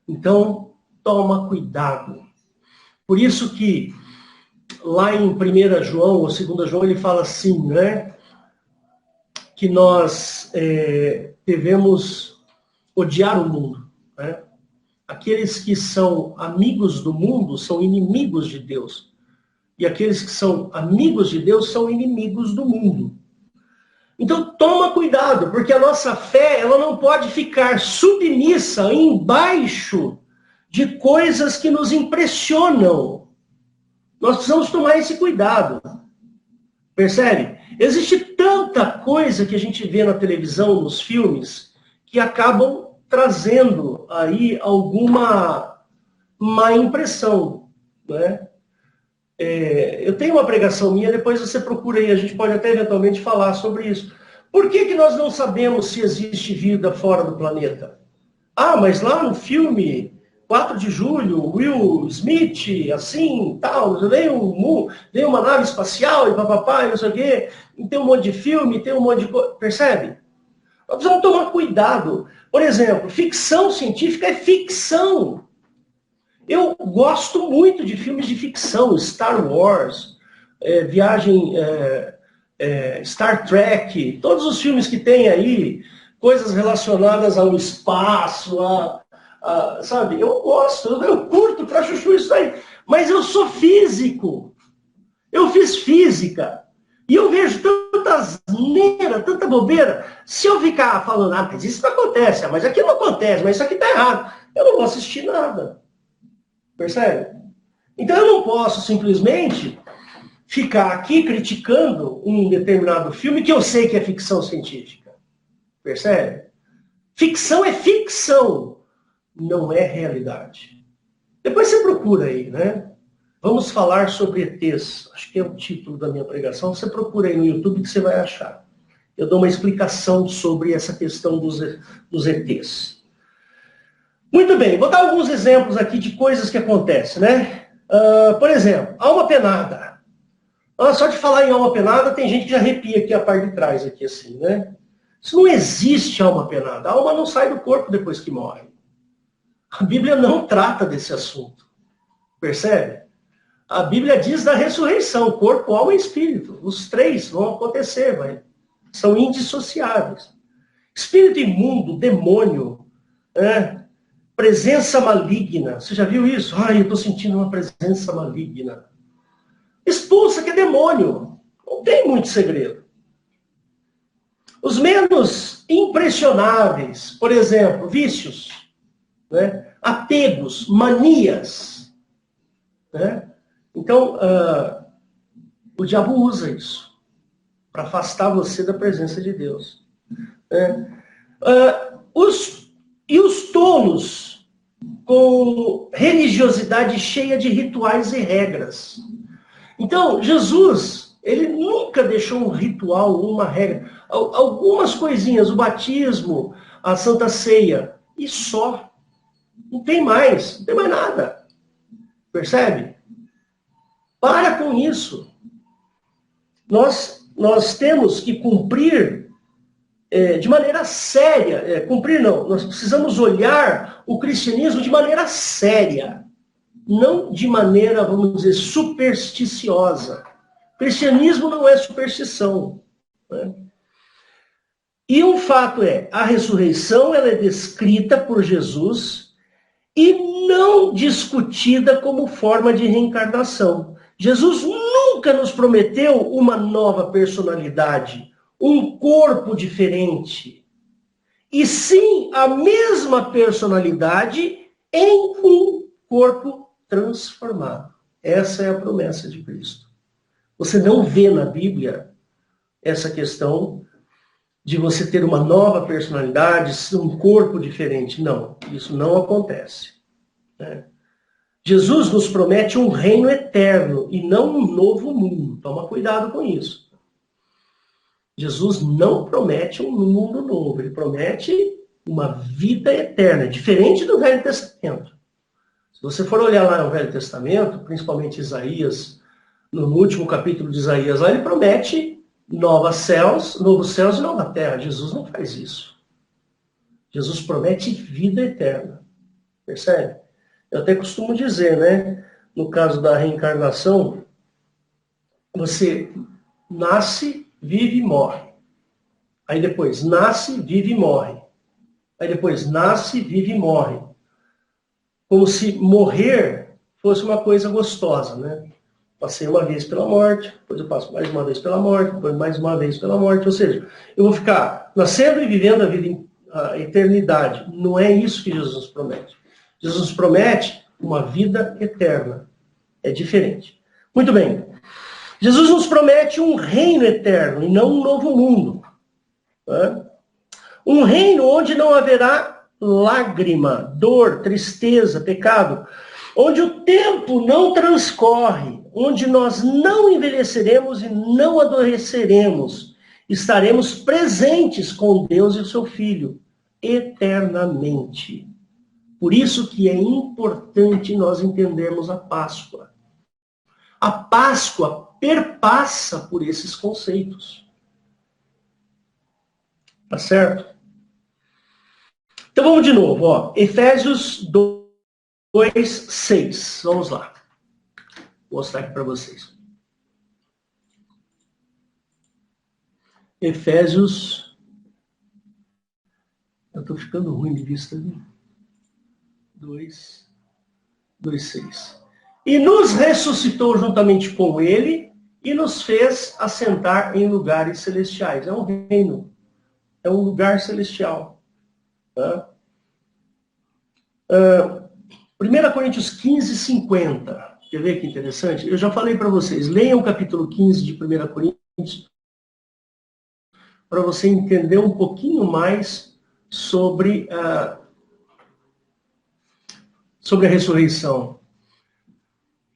Então, toma cuidado. Por isso que lá em 1 João ou 2 João ele fala assim, né? Que nós devemos odiar o mundo. Né? Aqueles que são amigos do mundo são inimigos de Deus. E aqueles que são amigos de Deus são inimigos do mundo. Então, toma cuidado, porque a nossa fé, ela não pode ficar submissa embaixo de coisas que nos impressionam. Nós precisamos tomar esse cuidado. Percebe? Existe tanta coisa que a gente vê na televisão, nos filmes, que acabam trazendo aí alguma má impressão, né? Eu tenho uma pregação minha, depois você procura aí, a gente pode até eventualmente falar sobre isso. Por que nós não sabemos se existe vida fora do planeta? Ah, mas lá no filme 4 de julho, Will Smith, assim, tal, veio uma nave espacial e papapá, e não sei o quê, e tem um monte de filme, tem um monte de coisa, percebe? Nós precisamos tomar cuidado. Por exemplo, ficção científica é ficção. Eu gosto muito de filmes de ficção, Star Wars, Star Trek, todos os filmes que tem aí, coisas relacionadas ao espaço, sabe? Eu gosto, eu curto pra chuchu isso aí. Mas eu sou físico. Eu fiz física. E eu vejo tanta asneira, tanta bobeira. Se eu ficar falando, mas isso não acontece, mas aqui não acontece, mas isso aqui tá errado, eu não vou assistir nada. Percebe? Então eu não posso simplesmente ficar aqui criticando um determinado filme que eu sei que é ficção científica. Percebe? Ficção é ficção, não é realidade. Depois você procura aí, né? Vamos falar sobre ETs. Acho que é o título da minha pregação. Você procura aí no YouTube que você vai achar. Eu dou uma explicação sobre essa questão dos ETs. Muito bem, vou dar alguns exemplos aqui de coisas que acontecem, né? Por exemplo, alma penada. Só de falar em alma penada, tem gente que já arrepia aqui a parte de trás, aqui assim, né? Isso não existe alma penada. A alma não sai do corpo depois que morre. A Bíblia não trata desse assunto. Percebe? A Bíblia diz da ressurreição, corpo, alma e espírito. Os três vão acontecer, são indissociáveis. Espírito imundo, demônio, presença maligna. Você já viu isso? Eu estou sentindo uma presença maligna. Expulsa, que é demônio. Não tem muito segredo. Os menos impressionáveis, por exemplo, vícios, né? Apegos, manias. Né? Então, o diabo usa isso para afastar você da presença de Deus. Né? Os tolos com religiosidade cheia de rituais e regras. Então, Jesus, ele nunca deixou um ritual, uma regra. Algumas coisinhas, o batismo, a Santa Ceia, e só. Não tem mais nada. Percebe? Para com isso. Nós temos que cumprir de maneira séria. Cumprir não, nós precisamos olhar o cristianismo de maneira séria. Não de maneira, vamos dizer, supersticiosa. Cristianismo não é superstição. Né? E um fato a ressurreição ela é descrita por Jesus e não discutida como forma de reencarnação. Jesus nunca nos prometeu uma nova personalidade, um corpo diferente, e sim a mesma personalidade em um corpo transformado. Essa é a promessa de Cristo. Você não vê na Bíblia essa questão de você ter uma nova personalidade, um corpo diferente. Não, isso não acontece. Né? Jesus nos promete um reino eterno e não um novo mundo. Toma cuidado com isso. Jesus não promete um mundo novo, ele promete uma vida eterna, diferente do Velho Testamento. Se você for olhar lá no Velho Testamento, principalmente Isaías, no último capítulo de Isaías, lá ele promete novos céus e nova terra. Jesus não faz isso. Jesus promete vida eterna. Percebe? Eu até costumo dizer, né? No caso da reencarnação, você nasce, vive e morre. Aí depois nasce, vive e morre. Aí depois nasce, vive e morre. Como se morrer fosse uma coisa gostosa, né? Passei uma vez pela morte, depois eu passo mais uma vez pela morte, depois mais uma vez pela morte. Ou seja, eu vou ficar nascendo e vivendo a vida, a eternidade. Não é isso que Jesus nos promete. Jesus nos promete uma vida eterna. É diferente. Muito bem. Jesus nos promete um reino eterno e não um novo mundo. Né? Um reino onde não haverá lágrima, dor, tristeza, pecado. Onde o tempo não transcorre, onde nós não envelheceremos e não adoeceremos, estaremos presentes com Deus e o seu Filho, eternamente. Por isso que é importante nós entendermos a Páscoa. A Páscoa perpassa por esses conceitos. Tá certo? Então vamos de novo, ó. Efésios 2:6. Vamos lá. Vou mostrar aqui para vocês. Efésios. Eu estou ficando ruim de vista, viu? 2:6. E nos ressuscitou juntamente com ele e nos fez assentar em lugares celestiais. É um reino. É um lugar celestial. Tá? 1 Coríntios 15:50. Quer ver que interessante? Eu já falei para vocês, leiam o capítulo 15 de 1 Coríntios para você entender um pouquinho mais sobre a ressurreição.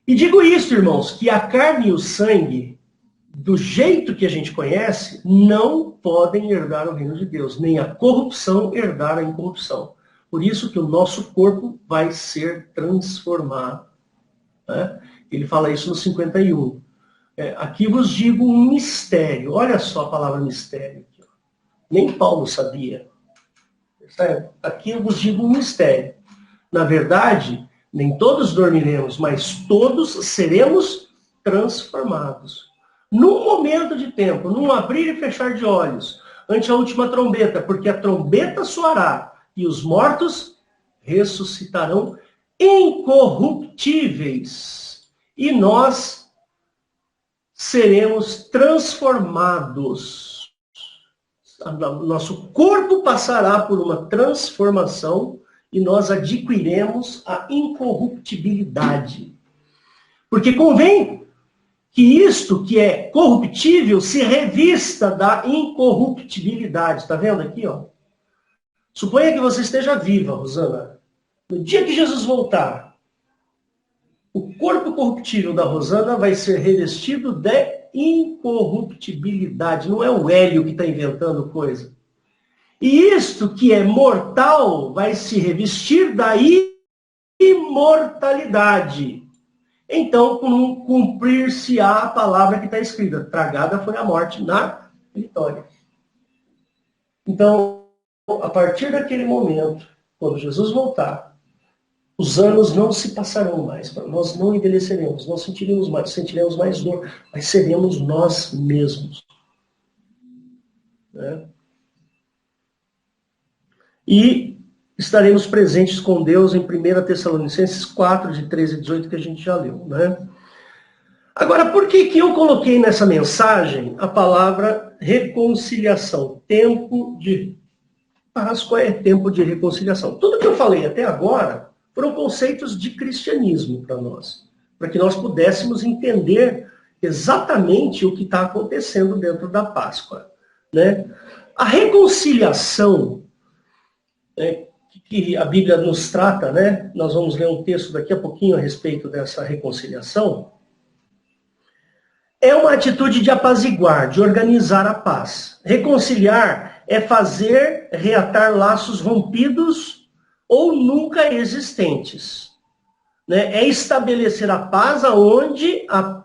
E digo isso, irmãos, que a carne e o sangue, do jeito que a gente conhece, não podem herdar o reino de Deus, nem a corrupção herdar a incorrupção. Por isso que o nosso corpo vai ser transformado. Né? Ele fala isso no 51. Aqui vos digo um mistério. Olha só a palavra mistério. Aqui, ó. Nem Paulo sabia. Aqui eu vos digo um mistério. Na verdade, nem todos dormiremos, mas todos seremos transformados. Num momento de tempo, num abrir e fechar de olhos, ante a última trombeta, porque a trombeta soará e os mortos ressuscitarão incorruptíveis. E nós seremos transformados. Nosso corpo passará por uma transformação e nós adquiriremos a incorruptibilidade. Porque convém que isto que é corruptível se revista da incorruptibilidade. Está vendo aqui, ó? Suponha que você esteja viva, Rosana. No dia que Jesus voltar, o corpo corruptível da Rosana vai ser revestido de incorruptibilidade. Não é o Hélio que está inventando coisa. E isto que é mortal vai se revestir da imortalidade. Então, cumprir-se-á a palavra que está escrita. Tragada foi a morte na vitória. Então, a partir daquele momento, quando Jesus voltar, os anos não se passarão mais, nós não envelheceremos, não sentiremos mais dor, mas seremos nós mesmos. Né? E estaremos presentes com Deus em 1 Tessalonicenses 4, de 13 a 18, que a gente já leu. Né? Agora, por que eu coloquei nessa mensagem a palavra reconciliação? Tempo de Páscoa é tempo de reconciliação. Tudo que eu falei até agora foram conceitos de cristianismo para nós, para que nós pudéssemos entender exatamente o que está acontecendo dentro da Páscoa. Né? A reconciliação, que a Bíblia nos trata, né? Nós vamos ler um texto daqui a pouquinho a respeito dessa reconciliação, é uma atitude de apaziguar, de organizar a paz. Reconciliar é fazer reatar laços rompidos ou nunca existentes. Né? É estabelecer a paz onde há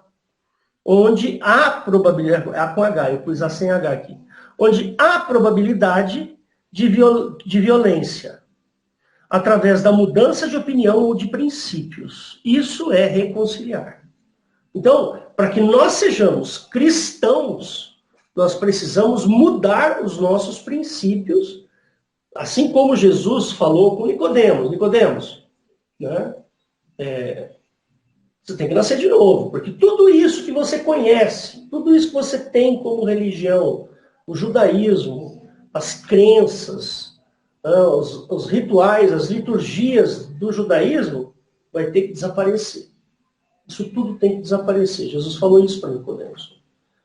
probabilidade, com H, eu pus A sem H aqui, onde há probabilidade de violência, através da mudança de opinião ou de princípios. Isso é reconciliar. Então, para que nós sejamos cristãos, nós precisamos mudar os nossos princípios, assim como Jesus falou com Nicodemos. Nicodemos, né? Você tem que nascer de novo, porque tudo isso que você conhece, tudo isso que você tem como religião, o judaísmo, as crenças, os rituais, as liturgias do judaísmo, vai ter que desaparecer. Isso tudo tem que desaparecer. Jesus falou isso para Nicodemos.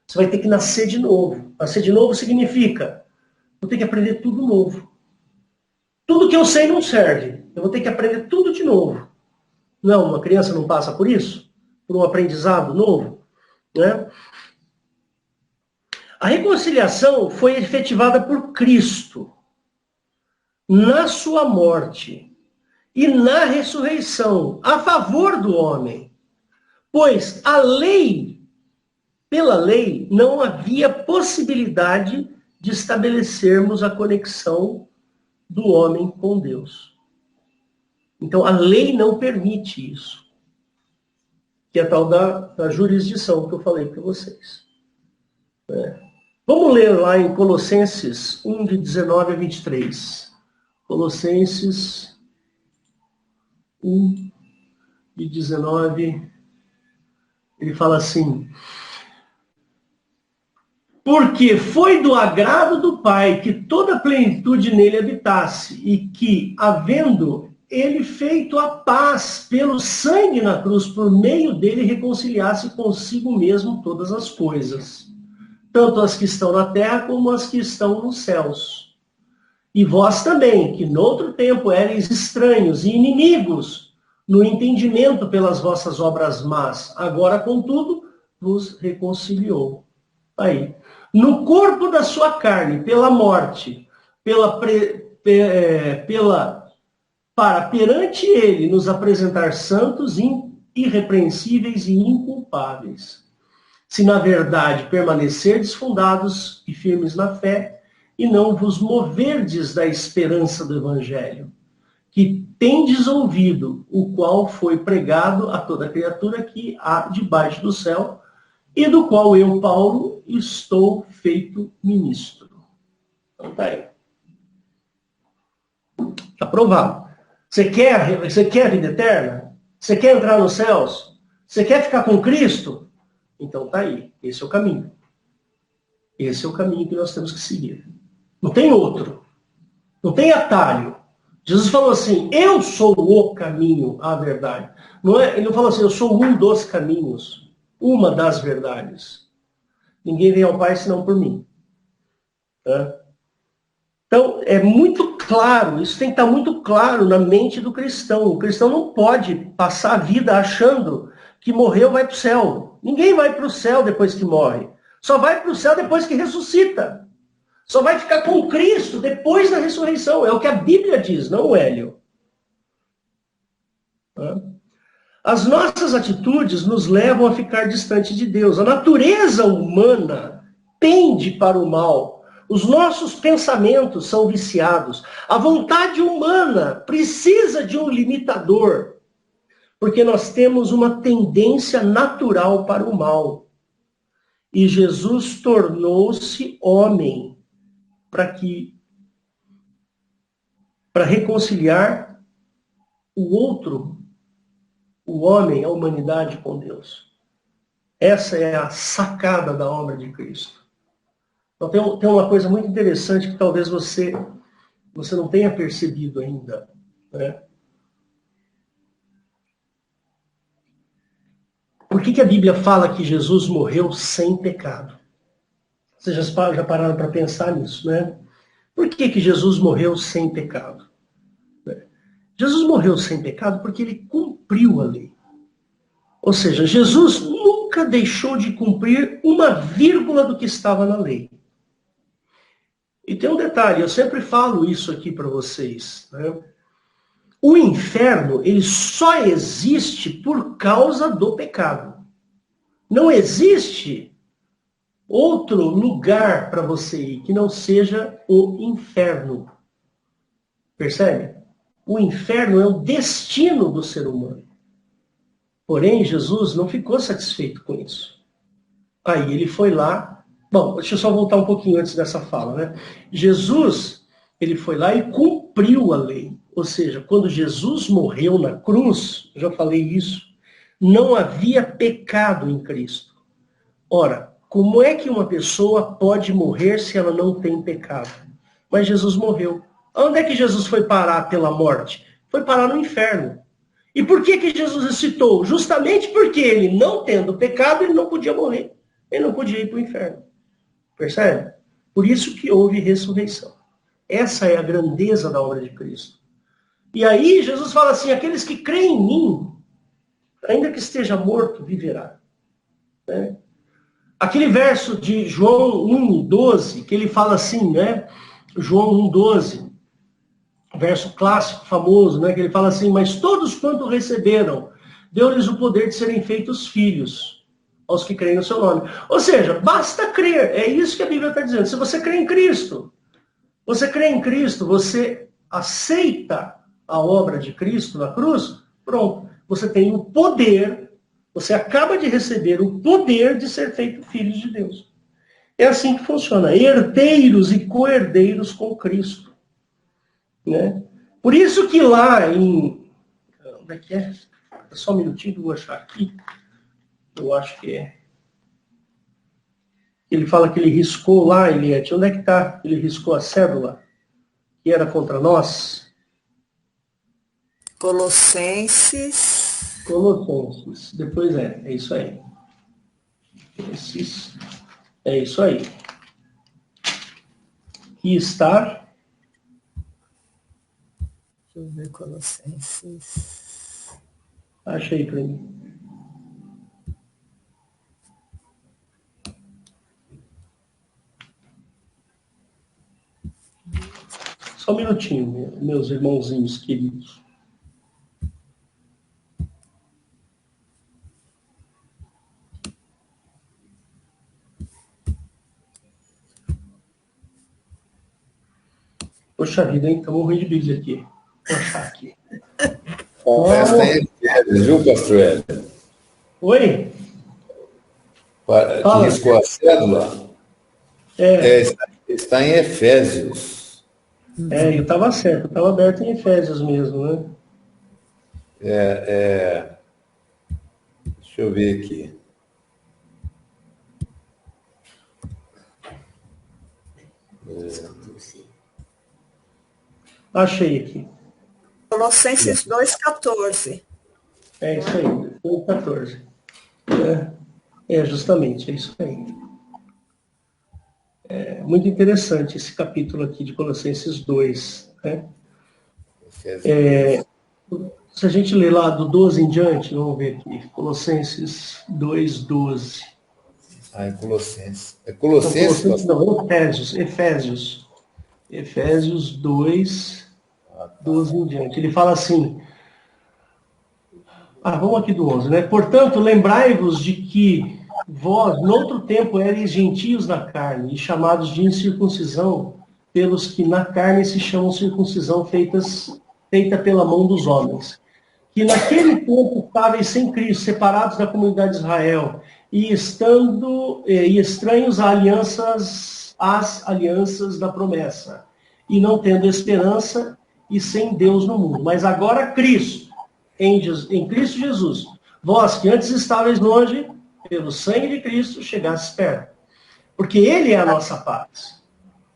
Você vai ter que nascer de novo. Nascer de novo significa, vou ter que aprender tudo novo. Tudo que eu sei não serve. Eu vou ter que aprender tudo de novo. Não, uma criança não passa por isso? Por um aprendizado novo? Né? A reconciliação foi efetivada por Cristo na sua morte e na ressurreição a favor do homem. Pois a lei, pela lei, não havia possibilidade de estabelecermos a conexão do homem com Deus. Então, a lei não permite isso. Que é a tal da jurisdição que eu falei para vocês. Vamos ler lá em Colossenses 1, de 19 a 23. Colossenses 1, de 19, ele fala assim: porque foi do agrado do Pai que toda a plenitude nele habitasse, e que, havendo ele feito a paz pelo sangue na cruz, por meio dele reconciliasse consigo mesmo todas as coisas, tanto as que estão na terra como as que estão nos céus. E vós também, que noutro tempo éreis estranhos e inimigos no entendimento pelas vossas obras más, agora, contudo, vos reconciliou. Aí, no corpo da sua carne, pela morte, para perante ele nos apresentar santos, irrepreensíveis e inculpáveis. Se na verdade permanecerdes fundados e firmes na fé, e não vos moverdes da esperança do Evangelho, que tendes ouvido, o qual foi pregado a toda criatura que há debaixo do céu, e do qual eu, Paulo, estou feito ministro. Então tá aí. Aprovado. Você quer a vida eterna? Você quer entrar nos céus? Você quer ficar com Cristo? Então tá aí. Esse é o caminho. Esse é o caminho que nós temos que seguir. Não tem outro. Não tem atalho. Jesus falou assim: eu sou o caminho, a verdade. Ele não falou assim: eu sou um dos caminhos, uma das verdades. Ninguém vem ao Pai senão por mim. Então, é muito claro, isso tem que estar muito claro na mente do cristão. O cristão não pode passar a vida achando que morreu vai para o céu. Ninguém vai para o céu depois que morre. Só vai para o céu depois que ressuscita. Só vai ficar com Cristo depois da ressurreição. É o que a Bíblia diz, não o Hélio. As nossas atitudes nos levam a ficar distante de Deus. A natureza humana pende para o mal. Os nossos pensamentos são viciados. A vontade humana precisa de um limitador. Porque nós temos uma tendência natural para o mal. E Jesus tornou-se homem para reconciliar o outro, o homem, a humanidade com Deus. Essa é a sacada da obra de Cristo. Então tem uma coisa muito interessante que talvez você não tenha percebido ainda. Né? Por que a Bíblia fala que Jesus morreu sem pecado? Vocês já pararam para pensar nisso, né? Por que Jesus morreu sem pecado? Jesus morreu sem pecado porque ele cumpriu a lei. Ou seja, Jesus nunca deixou de cumprir uma vírgula do que estava na lei. E tem um detalhe, eu sempre falo isso aqui para vocês. Né? O inferno, ele só existe por causa do pecado. Não existe outro lugar para você ir que não seja o inferno. Percebe? O inferno é o destino do ser humano. Porém, Jesus não ficou satisfeito com isso. Aí ele foi lá. Bom, deixa eu só voltar um pouquinho antes dessa fala, né? Jesus, ele foi lá e cumpriu a lei. Ou seja, quando Jesus morreu na cruz, eu já falei isso, não havia pecado em Cristo. Ora, como é que uma pessoa pode morrer se ela não tem pecado? Mas Jesus morreu. Onde é que Jesus foi parar pela morte? Foi parar no inferno. E por que Jesus ressuscitou? Justamente porque ele, não tendo pecado, ele não podia morrer. Ele não podia ir para o inferno. Percebe? Por isso que houve ressurreição. Essa é a grandeza da obra de Cristo. E aí Jesus fala assim, aqueles que creem em mim, ainda que esteja morto, viverá. Né? Aquele verso de João 1:12, que ele fala assim, né? João 1:12, verso clássico, famoso, né? Que ele fala assim, mas todos quanto receberam, deu-lhes o poder de serem feitos filhos, aos que creem no seu nome. Ou seja, basta crer, é isso que a Bíblia está dizendo. Se você crê em Cristo, você aceita a obra de Cristo na cruz, pronto, você tem o poder, você acaba de receber o poder de ser feito filho de Deus. É assim que funciona, herdeiros e co-herdeiros com Cristo. Né? Por isso que lá em... Onde é que é? Só um minutinho, vou achar aqui. Eu acho que é. Ele fala que ele riscou lá, Eliette. Onde é que está? Ele riscou a cédula que era contra nós. Colossenses. Depois é isso aí. É isso aí. Que está... Deixa eu ver, Colossenses. Achei para mim. Só um minutinho, meus irmãozinhos queridos. Poxa vida, hein? Estamos morrendo de Bíblia aqui. Vou achar aqui. Essa tem Efésios, viu, pastor Hélio? Oi? Que riscou a cédula? Está em Efésios. Eu estava certo, estava aberto em Efésios mesmo, né? Deixa eu ver aqui. Achei aqui. Colossenses 2,14. É isso aí, 2,14. Justamente, é isso aí. É muito interessante esse capítulo aqui de Colossenses 2. Né? Se a gente ler lá do 12 em diante, vamos ver aqui. Colossenses 2:12. Em Colossenses. É Colossenses? Não, Efésios. Efésios 2:12 em diante. Ele fala assim... vamos aqui do 11, né? Portanto, lembrai-vos de que vós, noutro tempo, erais gentios na carne, e chamados de incircuncisão, pelos que na carne se chamam circuncisão feita pela mão dos homens. Que naquele tempo estáveis sem Cristo, separados da comunidade de Israel, e estranhos às alianças da promessa, e não tendo esperança e sem Deus no mundo. Mas agora Cristo, em Cristo Jesus, vós que antes estáveis longe, pelo sangue de Cristo, chegastes perto. Porque Ele é a nossa paz,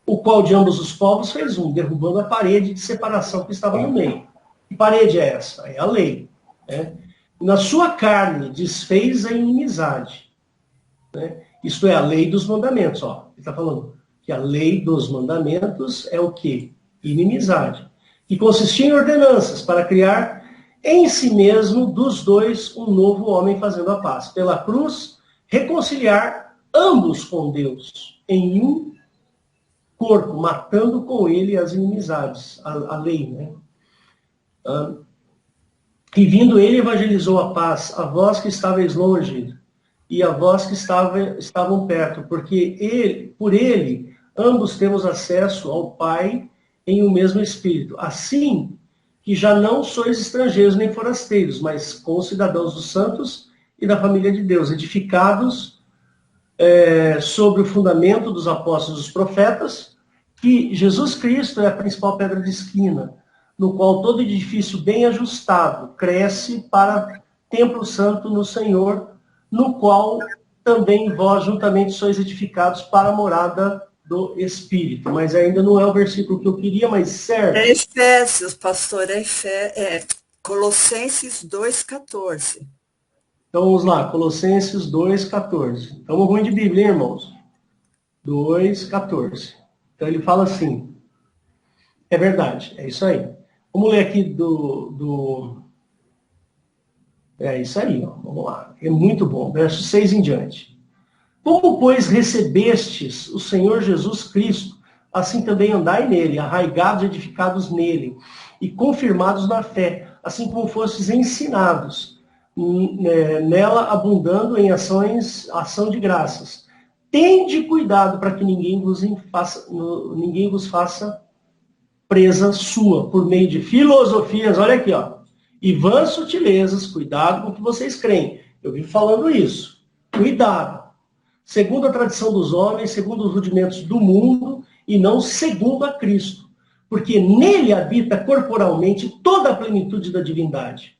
o qual de ambos os povos fez um, derrubando a parede de separação que estava no meio. Que parede é essa? É a lei. Né? Na sua carne desfez a inimizade. Né? Isto é, a lei dos mandamentos. Ele está falando que a lei dos mandamentos é o quê? Inimizade. Que consistia em ordenanças para criar em si mesmo, dos dois, um novo homem fazendo a paz. Pela cruz, reconciliar ambos com Deus em um corpo, matando com ele as inimizades, a lei, né? E vindo ele, evangelizou a paz, a vós que estáveis longe, e a vós que estavam perto, porque por ele, ambos temos acesso ao Pai em um mesmo Espírito. Assim, que já não sois estrangeiros nem forasteiros, mas concidadãos dos santos e da família de Deus, edificados sobre o fundamento dos apóstolos e dos profetas, que Jesus Cristo é a principal pedra de esquina, no qual todo edifício bem ajustado cresce para templo santo no Senhor, no qual também vós juntamente sois edificados para a morada do Espírito. Mas ainda não é o versículo que eu queria, mas serve. É Efésios, pastor, Colossenses 2,14. Então vamos lá, Colossenses 2,14. Estamos ruim de Bíblia, hein, irmãos? 2,14. Então ele fala assim, é verdade, é isso aí. Vamos ler aqui É isso aí, ó. Vamos lá. É muito bom, verso 6 em diante. Como, pois, recebestes o Senhor Jesus Cristo, assim também andai nele, arraigados e edificados nele, e confirmados na fé, assim como fostes ensinados, nela abundando em ação de graças. Tende cuidado para que ninguém vos faça presa sua, por meio de filosofias, olha aqui, ó, e vãs sutilezas, cuidado com o que vocês creem. Eu vivo falando isso. Cuidado. Segundo a tradição dos homens, segundo os rudimentos do mundo, e não segundo a Cristo. Porque nele habita corporalmente toda a plenitude da divindade.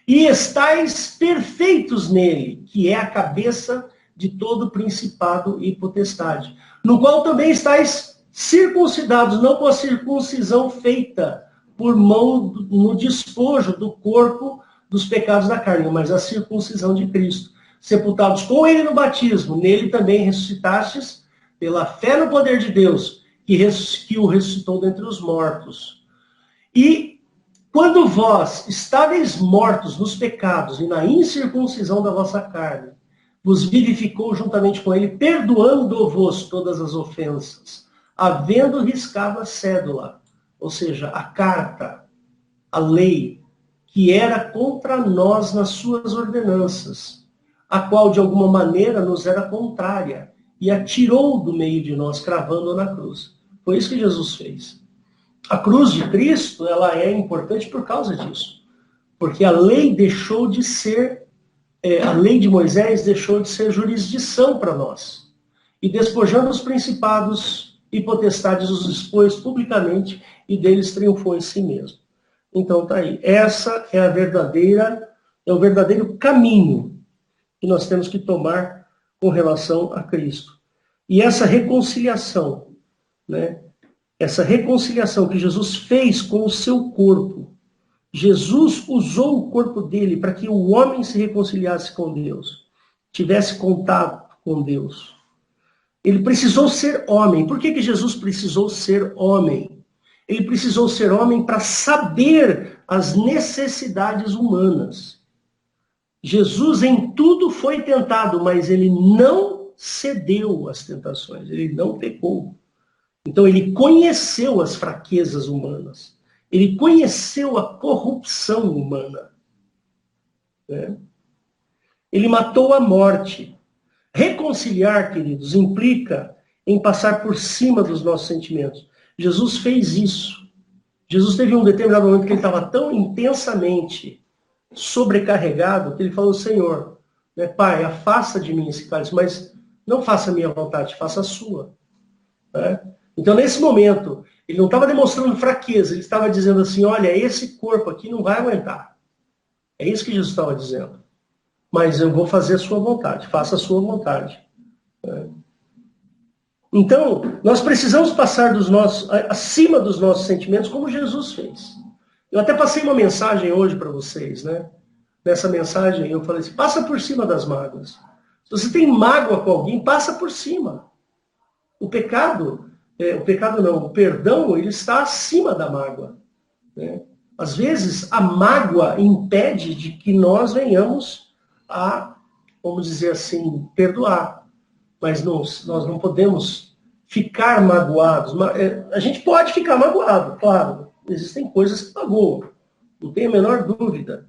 E estáis perfeitos nele, que é a cabeça de todo principado e potestade, no qual também estáis circuncidados, não com a circuncisão feita por mão no despojo do corpo dos pecados da carne, mas a circuncisão de Cristo, sepultados com ele no batismo, nele também ressuscitastes pela fé no poder de Deus, que o ressuscitou dentre os mortos. E quando vós estáveis mortos nos pecados e na incircuncisão da vossa carne, vos vivificou juntamente com ele, perdoando-vos todas as ofensas, havendo riscado a cédula, ou seja, a carta, a lei, que era contra nós nas suas ordenanças, a qual de alguma maneira nos era contrária, e a tirou do meio de nós, cravando-a na cruz. Foi isso que Jesus fez. A cruz de Cristo, ela é importante por causa disso. Porque a lei deixou de ser, a lei de Moisés deixou de ser jurisdição para nós. E despojando os principados e potestades, os expôs publicamente e deles triunfou em si mesmo. Então tá aí. Essa é o verdadeiro caminho que nós temos que tomar com relação a Cristo. E essa reconciliação, né? Essa reconciliação que Jesus fez com o seu corpo. Jesus usou o corpo dele para que o homem se reconciliasse com Deus, tivesse contato com Deus. Ele precisou ser homem. Por que Jesus precisou ser homem? Ele precisou ser homem para saber as necessidades humanas. Jesus em tudo foi tentado, mas ele não cedeu às tentações, ele não pecou. Então ele conheceu as fraquezas humanas. Ele conheceu a corrupção humana. Né? Ele matou a morte. Reconciliar, queridos, implica em passar por cima dos nossos sentimentos. Jesus fez isso. Jesus teve um determinado momento que ele estava tão intensamente sobrecarregado que ele falou, Senhor, né, Pai, afasta de mim esse cálice, mas não faça a minha vontade, faça a sua. Né? Então, nesse momento, ele não estava demonstrando fraqueza, ele estava dizendo assim, olha, esse corpo aqui não vai aguentar. É isso que Jesus estava dizendo. Mas eu vou fazer a sua vontade, faça a sua vontade. Então, nós precisamos passar acima dos nossos sentimentos, como Jesus fez. Eu até passei uma mensagem hoje para vocês, né? Nessa mensagem eu falei assim, passa por cima das mágoas. Se você tem mágoa com alguém, passa por cima. O perdão, ele está acima da mágoa. Né? Às vezes, a mágoa impede de que nós venhamos a, vamos dizer assim, perdoar. Mas nós não podemos ficar magoados. A gente pode ficar magoado, claro. Existem coisas que magoam, não tem a menor dúvida.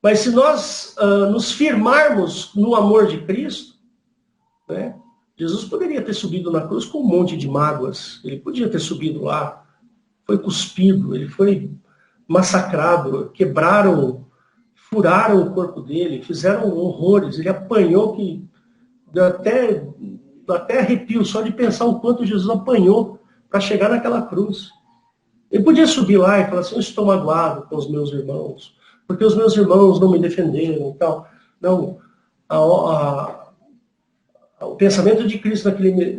Mas se nós nos firmarmos no amor de Cristo, né, Jesus poderia ter subido na cruz com um monte de mágoas. Ele podia ter subido lá, foi cuspido, ele foi massacrado, furaram o corpo dele, fizeram horrores, ele apanhou que dá até arrepio só de pensar o quanto Jesus apanhou para chegar naquela cruz. Ele podia subir lá e falar assim, eu estou magoado com os meus irmãos, porque os meus irmãos não me defenderam e tal. Não, o pensamento de Cristo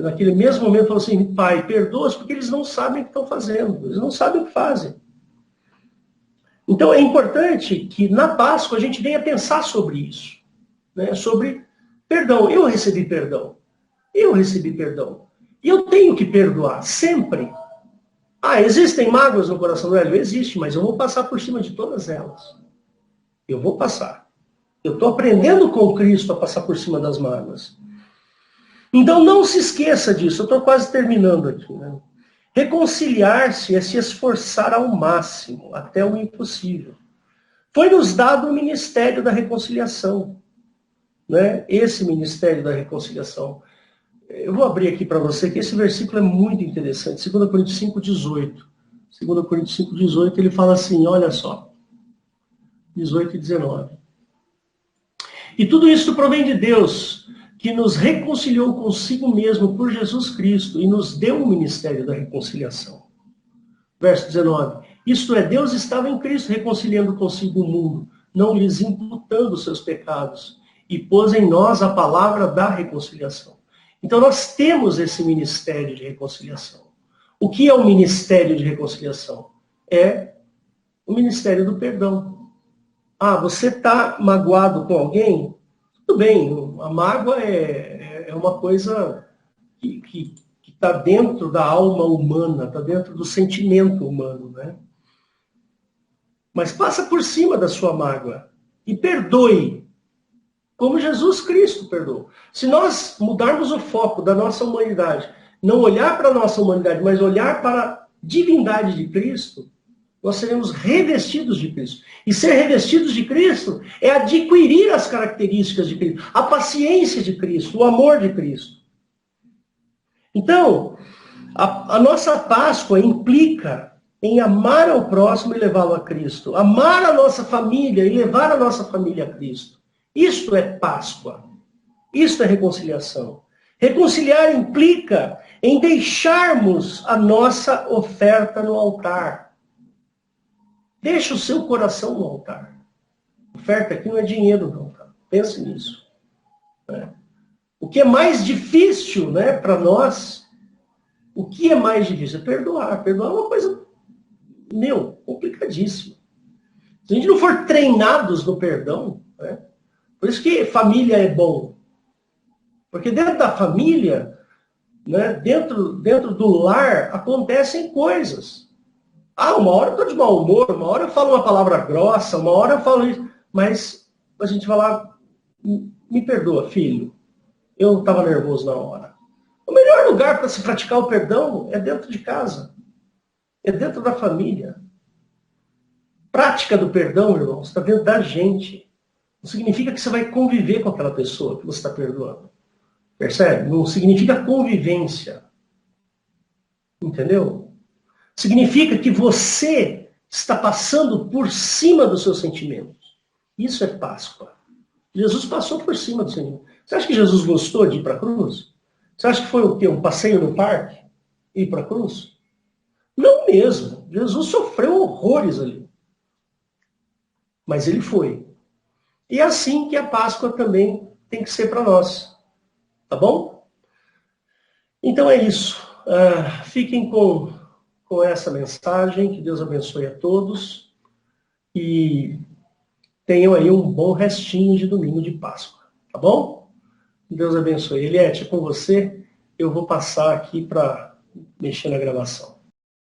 naquele mesmo momento falou assim, Pai, perdoa-os porque eles não sabem o que estão fazendo, eles não sabem o que fazem. Então é importante que na Páscoa a gente venha pensar sobre isso, né? Sobre perdão. Eu recebi perdão. Eu recebi perdão. E eu tenho que perdoar, sempre. Existem mágoas no coração do Hélio? Existe, mas eu vou passar por cima de todas elas. Eu vou passar. Eu estou aprendendo com Cristo a passar por cima das mágoas. Então não se esqueça disso, eu estou quase terminando aqui. Né? Reconciliar-se é se esforçar ao máximo, até o impossível. Foi nos dado o ministério da reconciliação. Né? Esse ministério da reconciliação. Eu vou abrir aqui para você que esse versículo é muito interessante. 2 Coríntios 5,18. 2 Coríntios 5,18, ele fala assim, olha só. 18 e 19. E tudo isso provém de Deus, que nos reconciliou consigo mesmo por Jesus Cristo e nos deu o ministério da reconciliação. Verso 19. Isto é, Deus estava em Cristo reconciliando consigo o mundo, não lhes imputando os seus pecados, e pôs em nós a palavra da reconciliação. Então nós temos esse ministério de reconciliação. O que é o ministério de reconciliação? É o ministério do perdão. Você está magoado com alguém? Tudo bem, a mágoa é uma coisa que está dentro da alma humana, está dentro do sentimento humano, né? Mas passa por cima da sua mágoa e perdoe, como Jesus Cristo perdoou. Se nós mudarmos o foco da nossa humanidade, não olhar para a nossa humanidade, mas olhar para a divindade de Cristo, nós seremos revestidos de Cristo. E ser revestidos de Cristo é adquirir as características de Cristo, a paciência de Cristo, o amor de Cristo. Então, a nossa Páscoa implica em amar ao próximo e levá-lo a Cristo. Amar a nossa família e levar a nossa família a Cristo. Isto é Páscoa. Isto é reconciliação. Reconciliar implica em deixarmos a nossa oferta no altar. Deixa o seu coração no altar. Oferta aqui não é dinheiro, não. Tá? Pense nisso. Né? O que é mais difícil, né, para nós, o que é mais difícil? É perdoar. Perdoar é uma coisa, complicadíssima. Se a gente não for treinados no perdão, né? Por isso que família é bom. Porque dentro da família, né, dentro do lar, acontecem coisas. Uma hora eu estou de mau humor, uma hora eu falo uma palavra grossa, uma hora eu falo isso. Mas a gente vai lá, me perdoa, filho. Eu estava nervoso na hora. O melhor lugar para se praticar o perdão é dentro de casa. É dentro da família. Prática do perdão, irmãos, está dentro da gente. Não significa que você vai conviver com aquela pessoa que você está perdoando. Percebe? Não significa convivência. Entendeu? Significa que você está passando por cima dos seus sentimentos. Isso é Páscoa. Jesus passou por cima dos sentimentos. Você acha que Jesus gostou de ir para a cruz? Você acha que foi o quê? Um passeio no parque? Ir para a cruz? Não mesmo. Jesus sofreu horrores ali. Mas ele foi. E é assim que a Páscoa também tem que ser para nós. Tá bom? Então é isso. Fiquem com essa mensagem. Que Deus abençoe a todos. E tenham aí um bom restinho de domingo de Páscoa. Tá bom? Deus abençoe. Eliette, é com você. Eu vou passar aqui para mexer na gravação.